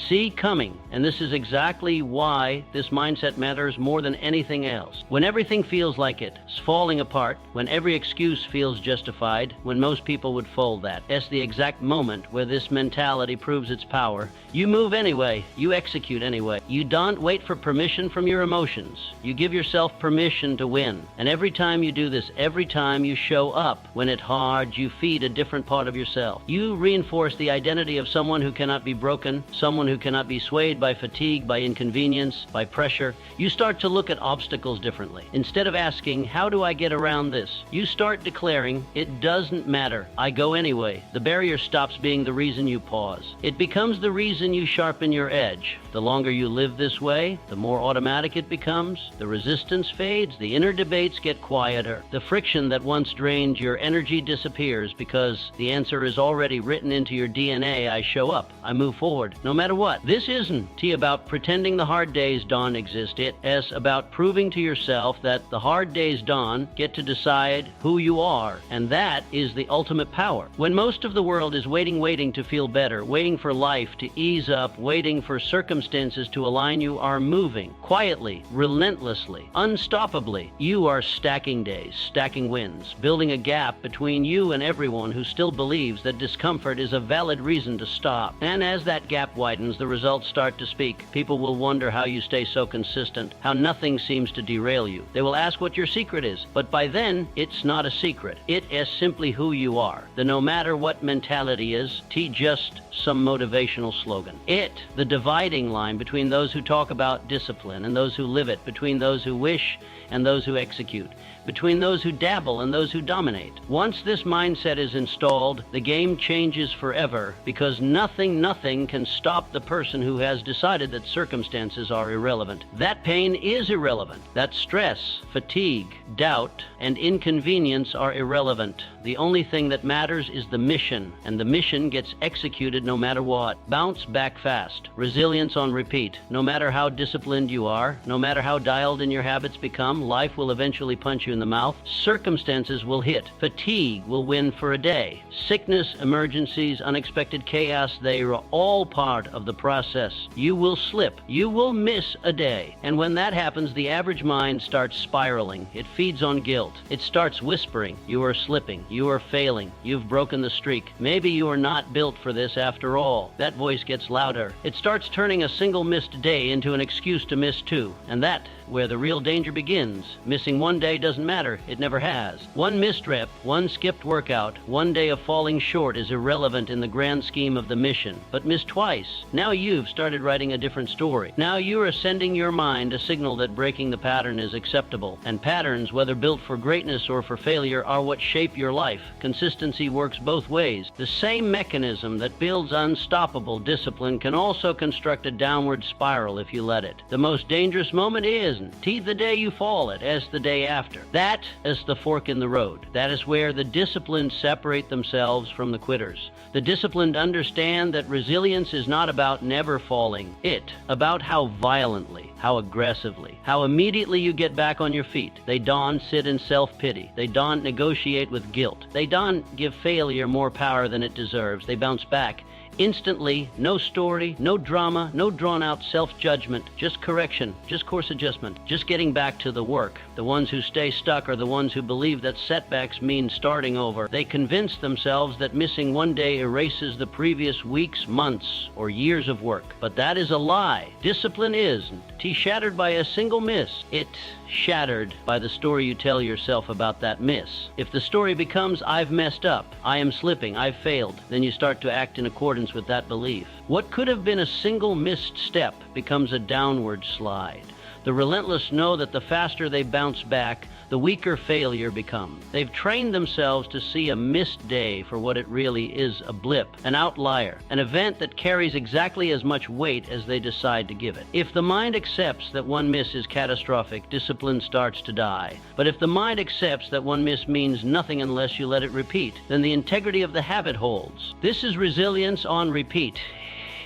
see coming. And this is exactly why this mindset matters more than anything else. When everything feels like it's falling apart, when every excuse feels justified, when most people would fold that's the exact moment where this mentality proves its power. You move anyway. You execute anyway. You don't wait for permission from your emotions. You give yourself permission to win. And every time you do this, every time you show up when it's hard, you feed a different part of yourself. You reinforce the identity of someone who cannot be broken, someone who cannot be swayed by fatigue, by inconvenience, by pressure. You start to look at obstacles differently. Instead of asking, how do I get around this? You start declaring, it doesn't matter. I go anyway. The barrier stops being the reason you pause. It becomes the reason you sharpen your edge. The longer you live this way, the more automatic it becomes. The resistance fades. The inner debates get quieter. The friction that once drained your energy disappears because the answer is already written into your DNA. I show up. I move forward, no matter what. This isn't about pretending the hard days don't exist. It is about proving to yourself that the hard days don't get to decide who you are. And that is the ultimate power. When most of the world is waiting to feel better, waiting for life to ease up, waiting for circumstances to align, you are moving quietly, relentlessly, unstoppably. You are stacking days, stacking wins, building a gap between you and everyone who still believes that discomfort is a valid reason to stop. And as that gap widens, the results start to speak. People will wonder how you stay so consistent, how nothing seems to derail you. They will ask what your secret is, but by then, it's not a secret. It is simply who you are. The no matter what mentality is, just some motivational slogan. The dividing line between those who talk about discipline and those who live it, between those who wish and those who execute, between those who dabble and those who dominate. Once this mindset is installed, the game changes forever because nothing can stop the person who has decided that circumstances are irrelevant. That pain is irrelevant. That stress, fatigue, doubt, and inconvenience are irrelevant. The only thing that matters is the mission, and the mission gets executed no matter what. Bounce back fast. Resilience on repeat. No matter how disciplined you are, no matter how dialed in your habits become, life will eventually punch you in the mouth. Circumstances will hit. Fatigue will win for a day. Sickness, emergencies, unexpected chaos, they are all part of the process. You will slip. You will miss a day. And when that happens, the average mind starts spiraling. It feeds on guilt. It starts whispering, you are slipping. You are failing. You've broken the streak. Maybe you are not built for this after all. That voice gets louder. It starts turning a single missed day into an excuse to miss two. And that where the real danger begins. Missing one day doesn't matter. It never has. One missed rep, one skipped workout, one day of falling short is irrelevant in the grand scheme of the mission. But missed twice. Now you've started writing a different story. Now you are sending your mind a signal that breaking the pattern is acceptable. And patterns, whether built for greatness or for failure, are what shape your life. Consistency works both ways. The same mechanism that builds unstoppable discipline can also construct a downward spiral if you let it. The most dangerous moment isn't the day you fall, it is the day after. That is the fork in the road. That is where the disciplined separate themselves from the quitters. The disciplined understand that resilience is not about never falling. It's about how violently, how aggressively, how immediately you get back on your feet. They don't sit in self-pity. They don't negotiate with guilt. They don't give failure more power than it deserves. They bounce back instantly. No story, no drama, no drawn-out self-judgment, just correction, just course adjustment, just getting back to the work. The ones who stay stuck are the ones who believe that setbacks mean starting over. They convince themselves that missing one day erases the previous weeks, months, or years of work. But that is a lie. Discipline isn't shattered by a single miss. It's shattered by the story you tell yourself about that miss. If the story becomes, I've messed up, I am slipping, I've failed, then you start to act in accordance with that belief. What could have been a single missed step becomes a downward slide. The relentless know that the faster they bounce back, the weaker failure becomes. They've trained themselves to see a missed day for what it really is, a blip, an outlier, an event that carries exactly as much weight as they decide to give it. If the mind accepts that one miss is catastrophic, discipline starts to die. But if the mind accepts that one miss means nothing unless you let it repeat, then the integrity of the habit holds. This is resilience on repeat.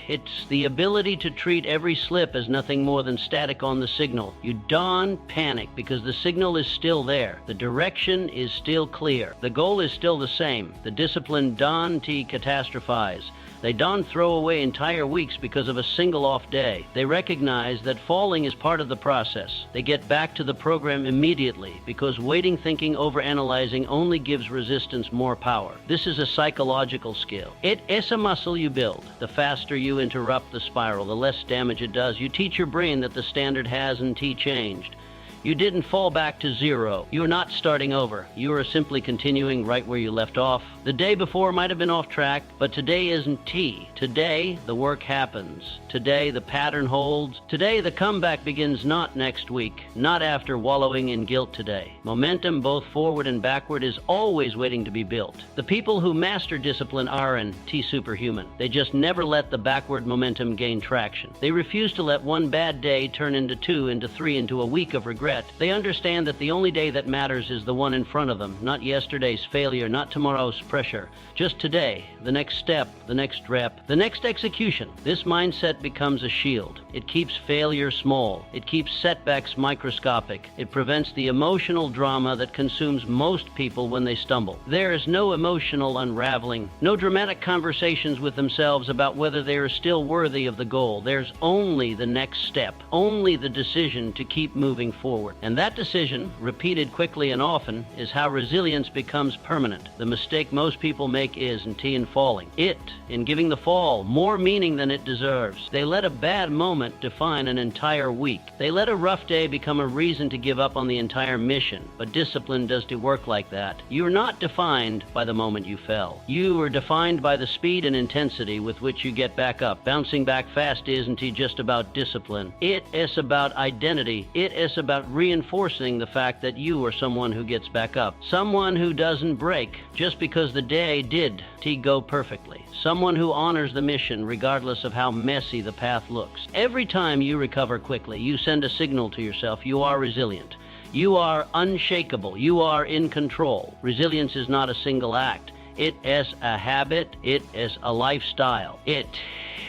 It's the ability to treat every slip as nothing more than static on the signal. You don't panic because the signal is still there. The direction is still clear. The goal is still the same. The discipline don't catastrophize. They don't throw away entire weeks because of a single off day. They recognize that falling is part of the process. They get back to the program immediately because waiting, thinking, overanalyzing only gives resistance more power. This is a psychological skill. It is a muscle you build. The faster you interrupt the spiral, the less damage it does. You teach your brain that the standard hasn't changed. You didn't fall back to zero. You're not starting over. You are simply continuing right where you left off. The day before might have been off track, but today isn't T. Today, the work happens. Today, the pattern holds. Today, the comeback begins not next week, not after wallowing in guilt today. Momentum, both forward and backward, is always waiting to be built. The people who master discipline are in T superhuman. They just never let the backward momentum gain traction. They refuse to let one bad day turn into two, into three, into a week of regret. They understand that the only day that matters is the one in front of them, not yesterday's failure, not tomorrow's pressure. Just today, the next step, the next rep, the next execution. This mindset becomes a shield. It keeps failure small. It keeps setbacks microscopic. It prevents the emotional drama that consumes most people when they stumble. There is no emotional unraveling, no dramatic conversations with themselves about whether they are still worthy of the goal. There's only the next step, only the decision to keep moving forward. And that decision, repeated quickly and often, is how resilience becomes permanent. The mistake most people make is in falling. It, in giving the fall more meaning than it deserves. They let a bad moment define an entire week. They let a rough day become a reason to give up on the entire mission. But discipline does to work like that. You're not defined by the moment you fell. You are defined by the speed and intensity with which you get back up. Bouncing back fast isn't just about discipline. It is about identity. It is about reinforcing the fact that you are someone who gets back up. Someone who doesn't break just because the day did go perfectly. Someone who honors the mission regardless of how messy the path looks. Every time you recover quickly, you send a signal to yourself you are resilient. You are unshakable. You are in control. Resilience is not a single act. It is a habit. It is a lifestyle.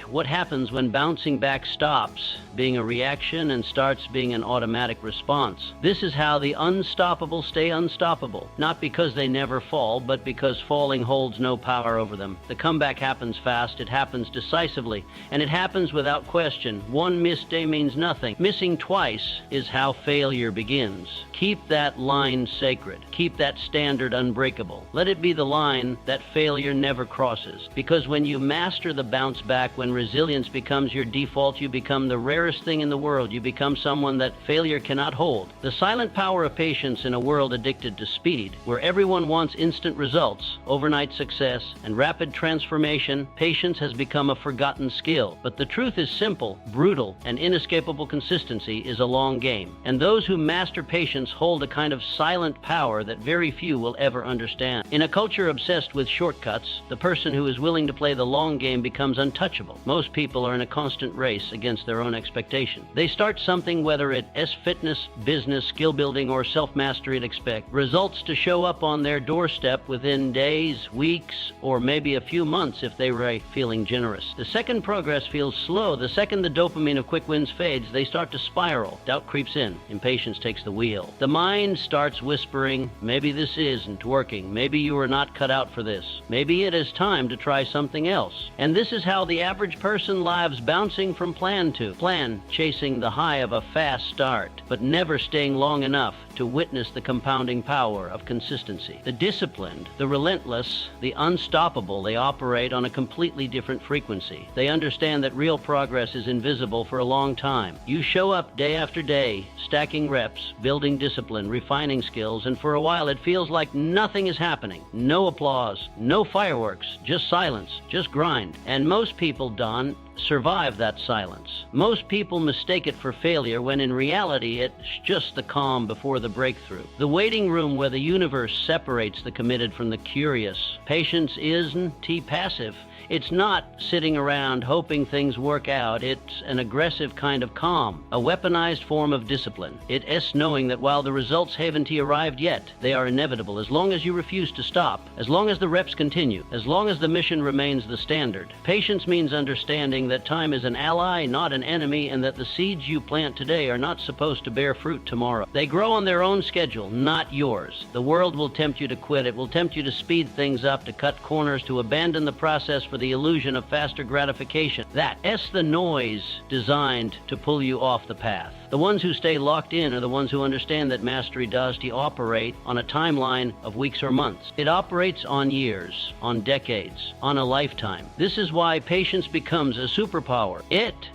What happens when bouncing back stops being a reaction and starts being an automatic response? This is how the unstoppable stay unstoppable. Not because they never fall, but because falling holds no power over them. The comeback happens fast, it happens decisively, and it happens without question. One missed day means nothing. Missing twice is how failure begins. Keep that line sacred. Keep that standard unbreakable. Let it be the line that failure never crosses. Because when you master the bounce back, when resilience becomes your default, you become the rarest thing in the world. You become someone that failure cannot hold. The silent power of patience in a world addicted to speed, where everyone wants instant results, overnight success, and rapid transformation, patience has become a forgotten skill. But the truth is simple, brutal, and inescapable. Consistency is a long game. And those who master patience hold a kind of silent power that very few will ever understand. In a culture obsessed with shortcuts, the person who is willing to play the long game becomes untouchable. Most people are in a constant race against their own expectation. They start something, whether it is fitness, business, skill building, or self-mastery, and expect results to show up on their doorstep within days, weeks, or maybe a few months if they were feeling generous. The second progress feels slow, the second the dopamine of quick wins fades, they start to spiral. Doubt creeps in. Impatience takes the wheel. The mind starts whispering, maybe this isn't working. Maybe you are not cut out for this. Maybe it is time to try something else. And this is how the average person lives, bouncing from plan to plan, chasing the high of a fast start, but never staying long enough to witness the compounding power of consistency. The disciplined, the relentless, the unstoppable, they operate on a completely different frequency. They understand that real progress is invisible for a long time. You show up day after day, stacking reps, building discipline, refining skills, and for a while it feels like nothing is happening. No applause, no fireworks, just silence, just grind. And most people, Don, survive that silence. Most people mistake it for failure when in reality it's just the calm before the breakthrough. The waiting room where the universe separates the committed from the curious. Patience isn't passive. It's not sitting around hoping things work out. It's an aggressive kind of calm, a weaponized form of discipline. It is knowing that while the results haven't arrived yet, they are inevitable as long as you refuse to stop, as long as the reps continue, as long as the mission remains the standard. Patience means understanding knowing that time is an ally, not an enemy, and that the seeds you plant today are not supposed to bear fruit tomorrow. They grow on their own schedule, not yours. The world will tempt you to quit. It will tempt you to speed things up, to cut corners, to abandon the process for the illusion of faster gratification. That's the noise designed to pull you off the path. The ones who stay locked in are the ones who understand that mastery does operate on a timeline of weeks or months. It operates on years, on decades, on a lifetime. This is why patience becomes a superpower.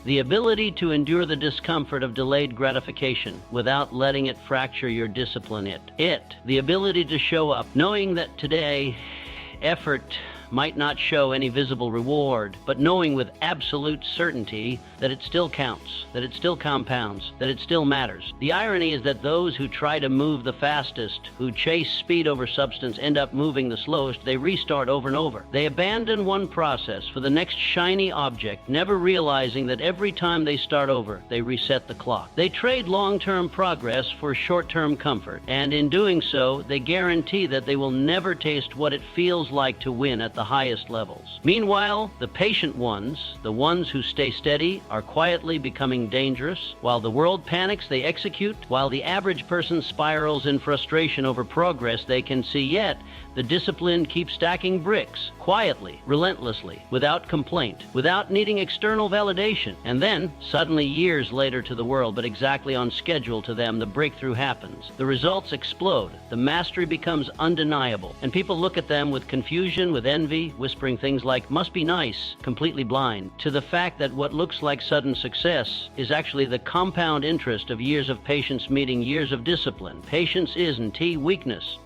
The ability to endure the discomfort of delayed gratification without letting it fracture your discipline. The ability to show up, knowing that today effort might not show any visible reward, but knowing with absolute certainty that it still counts, that it still compounds, that it still matters. The irony is that those who try to move the fastest, who chase speed over substance, end up moving the slowest. They restart over and over. They abandon one process for the next shiny object, never realizing that every time they start over, they reset the clock. They trade long-term progress for short-term comfort, and in doing so, they guarantee that they will never taste what it feels like to win at the highest levels. Meanwhile, the patient ones, the ones who stay steady, are quietly becoming dangerous. While the world panics, they execute. While the average person spirals in frustration over progress they can see, yet the discipline keeps stacking bricks, quietly, relentlessly, without complaint, without needing external validation. And then, suddenly years later to the world, but exactly on schedule to them, the breakthrough happens. The results explode. The mastery becomes undeniable. And people look at them with confusion, with envy, whispering things like, "Must be nice," completely blind to the fact that what looks like sudden success is actually the compound interest of years of patience meeting years of discipline. Patience isn't weakness.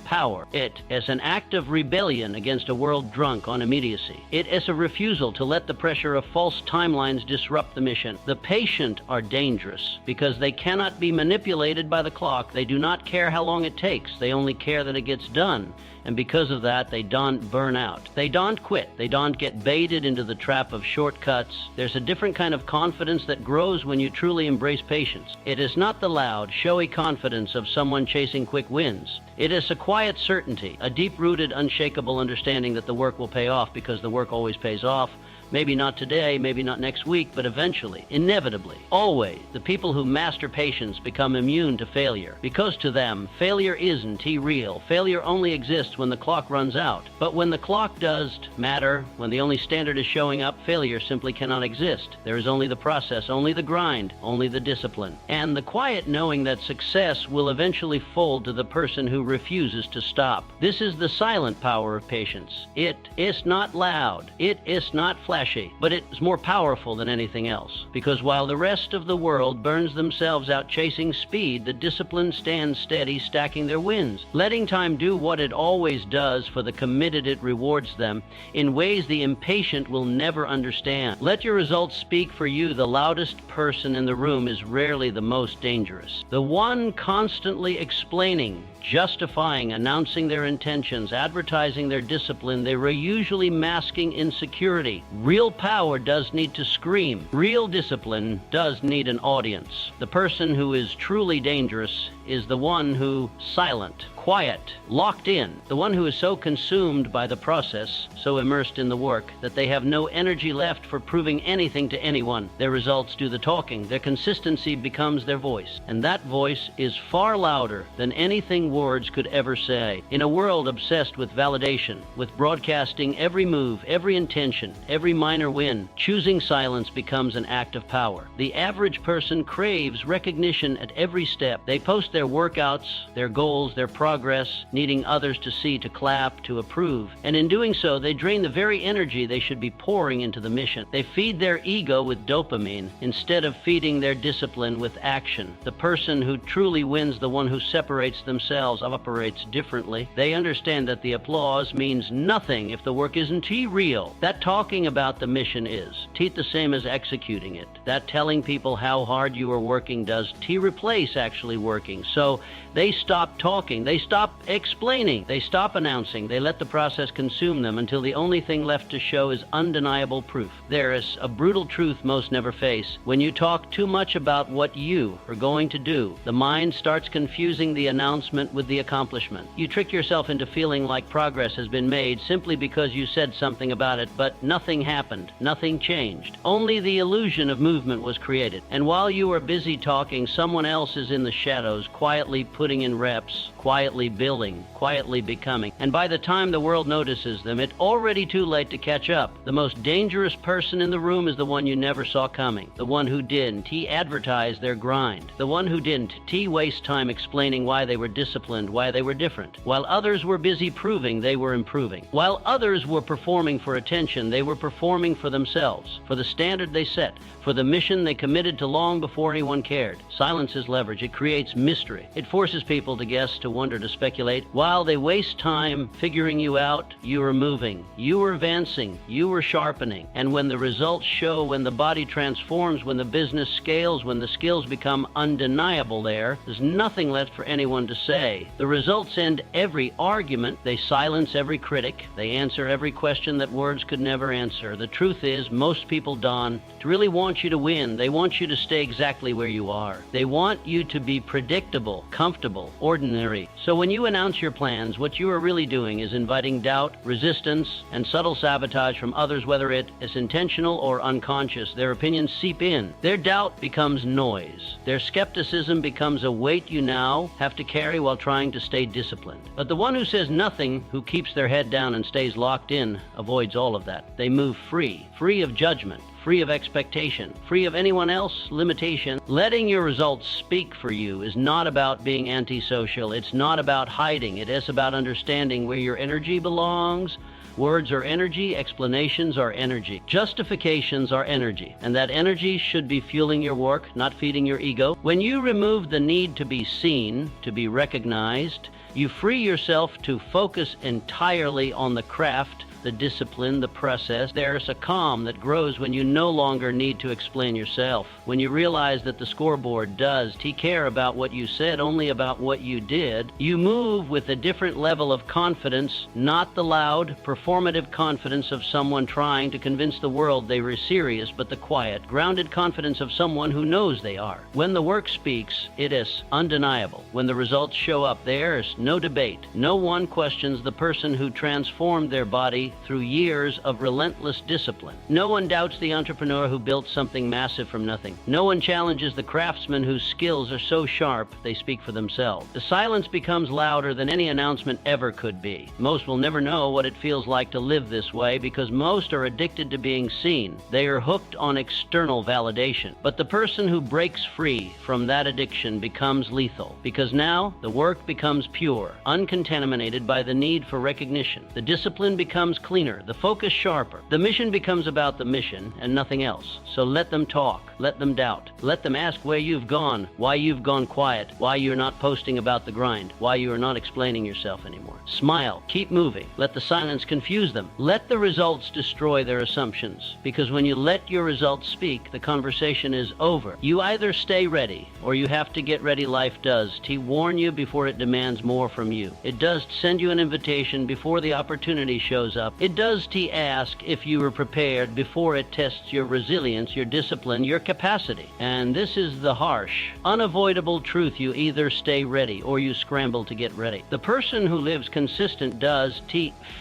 Power. It is an act of rebellion against a world drunk on immediacy. It is a refusal to let the pressure of false timelines disrupt the mission. The patient are dangerous because they cannot be manipulated by the clock. They do not care how long it takes. They only care that it gets done. And because of that, they don't burn out. They don't quit. They don't get baited into the trap of shortcuts. There's a different kind of confidence that grows when you truly embrace patience. It is not the loud, showy confidence of someone chasing quick wins. It is a quiet certainty, a deep-rooted, unshakable understanding that the work will pay off because the work always pays off. Maybe not today, maybe not next week, but eventually, inevitably, always, the people who master patience become immune to failure. Because to them, failure isn't real. Failure only exists when the clock runs out. But when the clock does matter, when the only standard is showing up, failure simply cannot exist. There is only the process, only the grind, only the discipline. And the quiet knowing that success will eventually fold to the person who refuses to stop. This is the silent power of patience. It is not loud. It is not flashy. But it is more powerful than anything else. Because while the rest of the world burns themselves out chasing speed, the discipline stands steady, stacking their wins. Letting time do what it always does for the committed, it rewards them in ways the impatient will never understand. Let your results speak for you. The loudest person in the room is rarely the most dangerous. The one constantly explaining, justifying, announcing their intentions, advertising their discipline, they were usually masking insecurity. Real power does need to scream. Real discipline does need an audience. The person who is truly dangerous is the one who silent, quiet, locked in, the one who is so consumed by the process, so immersed in the work, that they have no energy left for proving anything to anyone. Their results do the talking. Their consistency becomes their voice. And that voice is far louder than anything words could ever say. In a world obsessed with validation, with broadcasting every move, every intention, every minor win, choosing silence becomes an act of power. The average person craves recognition at every step. They post their workouts, their goals, their progress, needing others to see, to clap, to approve. And in doing so, they drain the very energy they should be pouring into the mission. They feed their ego with dopamine instead of feeding their discipline with action. The person who truly wins, the one who separates themselves, operates differently. They understand that the applause means nothing if the work isn't real. That talking about the mission is the same as executing it. That telling people how hard you are working does replace actually working. So they stop talking, they stop explaining, they stop announcing, they let the process consume them until the only thing left to show is undeniable proof. There is a brutal truth most never face. When you talk too much about what you are going to do, the mind starts confusing the announcement with the accomplishment. You trick yourself into feeling like progress has been made simply because you said something about it, but nothing happened, nothing changed. Only the illusion of movement was created. And while you are busy talking, someone else is in the shadows, quietly putting in reps, quietly building, quietly becoming. And by the time the world notices them, it's already too late to catch up. The most dangerous person in the room is the one you never saw coming. The one who didn't. He advertised their grind. The one who didn't. He waste time explaining why they were disciplined, why they were different. While others were busy proving they were improving. While others were performing for attention, they were performing for themselves, for the standard they set, for the mission they committed to long before anyone cared. Silence is leverage. It creates mystery. It forces people to guess, to wonder, to speculate. While they waste time figuring you out, you are moving. You are advancing. You are sharpening. And when the results show, when the body transforms, when the business scales, when the skills become undeniable there's nothing left for anyone to say. The results end every argument. They silence every critic. They answer every question that words could never answer. The truth is, most people, Don, really want you to win. They want you to stay exactly where you are. They want you to be predictable, comfortable, ordinary. So when you announce your plans, what you are really doing is inviting doubt, resistance, and subtle sabotage from others, whether it is intentional or unconscious. Their opinions seep in. Their doubt becomes noise. Their skepticism becomes a weight you now have to carry while trying to stay disciplined. But the one who says nothing, who keeps their head down and stays locked in, avoids all of that. They move free, free of judgment, free of expectation, free of anyone else's limitation. Letting your results speak for you is not about being antisocial. It's not about hiding. It is about understanding where your energy belongs. Words are energy, explanations are energy, justifications are energy, and that energy should be fueling your work, not feeding your ego. When you remove the need to be seen, to be recognized, you free yourself to focus entirely on the craft, the discipline, the process. There's a calm that grows when you no longer need to explain yourself. When you realize that the scoreboard does care about what you said, only about what you did, you move with a different level of confidence, not the loud, performative confidence of someone trying to convince the world they were serious, but the quiet, grounded confidence of someone who knows they are. When the work speaks, it is undeniable. When the results show up, there's no debate. No one questions the person who transformed their body through years of relentless discipline. No one doubts the entrepreneur who built something massive from nothing. No one challenges the craftsman whose skills are so sharp they speak for themselves. The silence becomes louder than any announcement ever could be. Most will never know what it feels like to live this way because most are addicted to being seen. They are hooked on external validation. But the person who breaks free from that addiction becomes lethal because now the work becomes pure, uncontaminated by the need for recognition. The discipline becomes cleaner, the focus sharper. The mission becomes about the mission and nothing else. So let them talk, let them doubt, let them ask where you've gone, why you've gone quiet, why you're not posting about the grind, why you are not explaining yourself anymore. Smile, keep moving, let the silence confuse them. Let the results destroy their assumptions, because when you let your results speak, the conversation is over. You either stay ready or you have to get ready. Life does warn you before it demands more from you. It does send you an invitation before the opportunity shows up. It does ask if you are prepared before it tests your resilience, your discipline, your capacity. And this is the harsh, unavoidable truth. You either stay ready or you scramble to get ready. The person who lives consistent does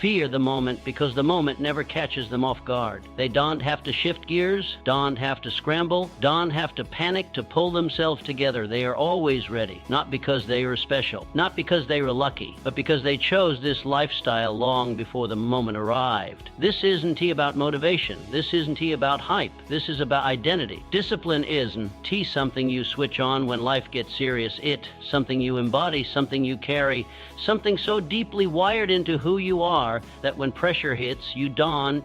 fear the moment because the moment never catches them off guard. They don't have to shift gears, don't have to scramble, don't have to panic to pull themselves together. They are always ready, not because they are special, not because they were lucky, but because they chose this lifestyle long before the moment arrived. This isn't about motivation. This isn't about hype. This is about identity. Discipline isn't something you switch on when life gets serious. It's something you embody, something you carry, something so deeply wired into who you are that when pressure hits, you don't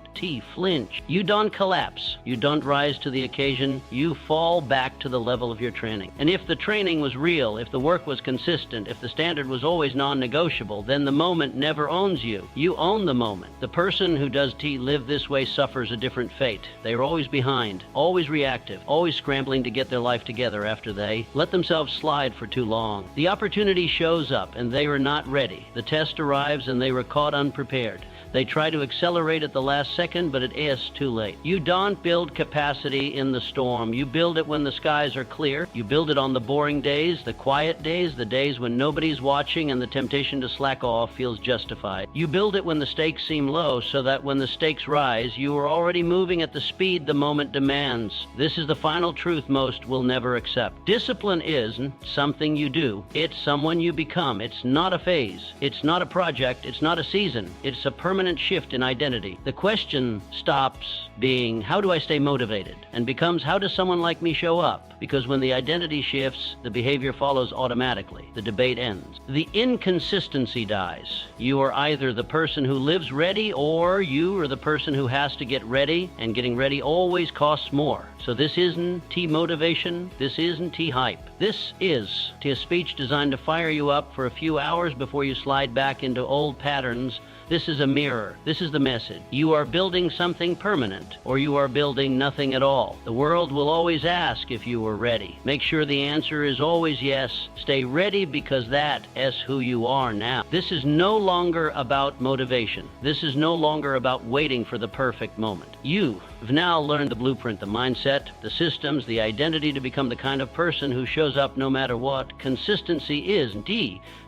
flinch. You don't collapse. You don't rise to the occasion. You fall back to the level of your training. And if the training was real, if the work was consistent, if the standard was always non-negotiable, then the moment never owns you. You own the moment. The person who does live this way suffers a different fate. They are always behind, always reactive, always scrambling to get their life together after they let themselves slide for too long. The opportunity shows up and they are not ready. The test arrives and they were caught unprepared. They try to accelerate at the last second, but it is too late. You don't build capacity in the storm. You build it when the skies are clear. You build it on the boring days, the quiet days, the days when nobody's watching and the temptation to slack off feels justified. You build it when the stakes seem low, so that when the stakes rise, you are already moving at the speed the moment demands. This is the final truth most will never accept. Discipline isn't something you do. It's someone you become. It's not a phase. It's not a project. It's not a season. It's a permanent shift in identity. The question stops being, how do I stay motivated? And becomes, how does someone like me show up? Because when the identity shifts, the behavior follows automatically. The debate ends. The inconsistency dies. You are either the person who lives ready, or you are the person who has to get ready, and getting ready always costs more. So this isn't motivation. This isn't hype. This is a speech designed to fire you up for a few hours before you slide back into old patterns. This is a mirror. This is the message. You are building something permanent, or you are building nothing at all. The world will always ask if you are ready. Make sure the answer is always yes. Stay ready, because that is who you are now. This is no longer about motivation. This is no longer about waiting for the perfect moment. You have now learned the blueprint, the mindset, the systems, the identity to become the kind of person who shows up no matter what. Consistency is,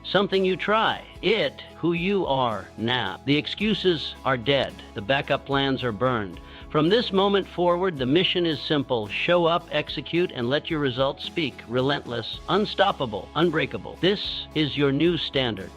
something you try. Who you are now. The excuses are dead. The backup plans are burned. From this moment forward, the mission is simple. Show up, execute, and let your results speak. Relentless, unstoppable, unbreakable. This is your new standard.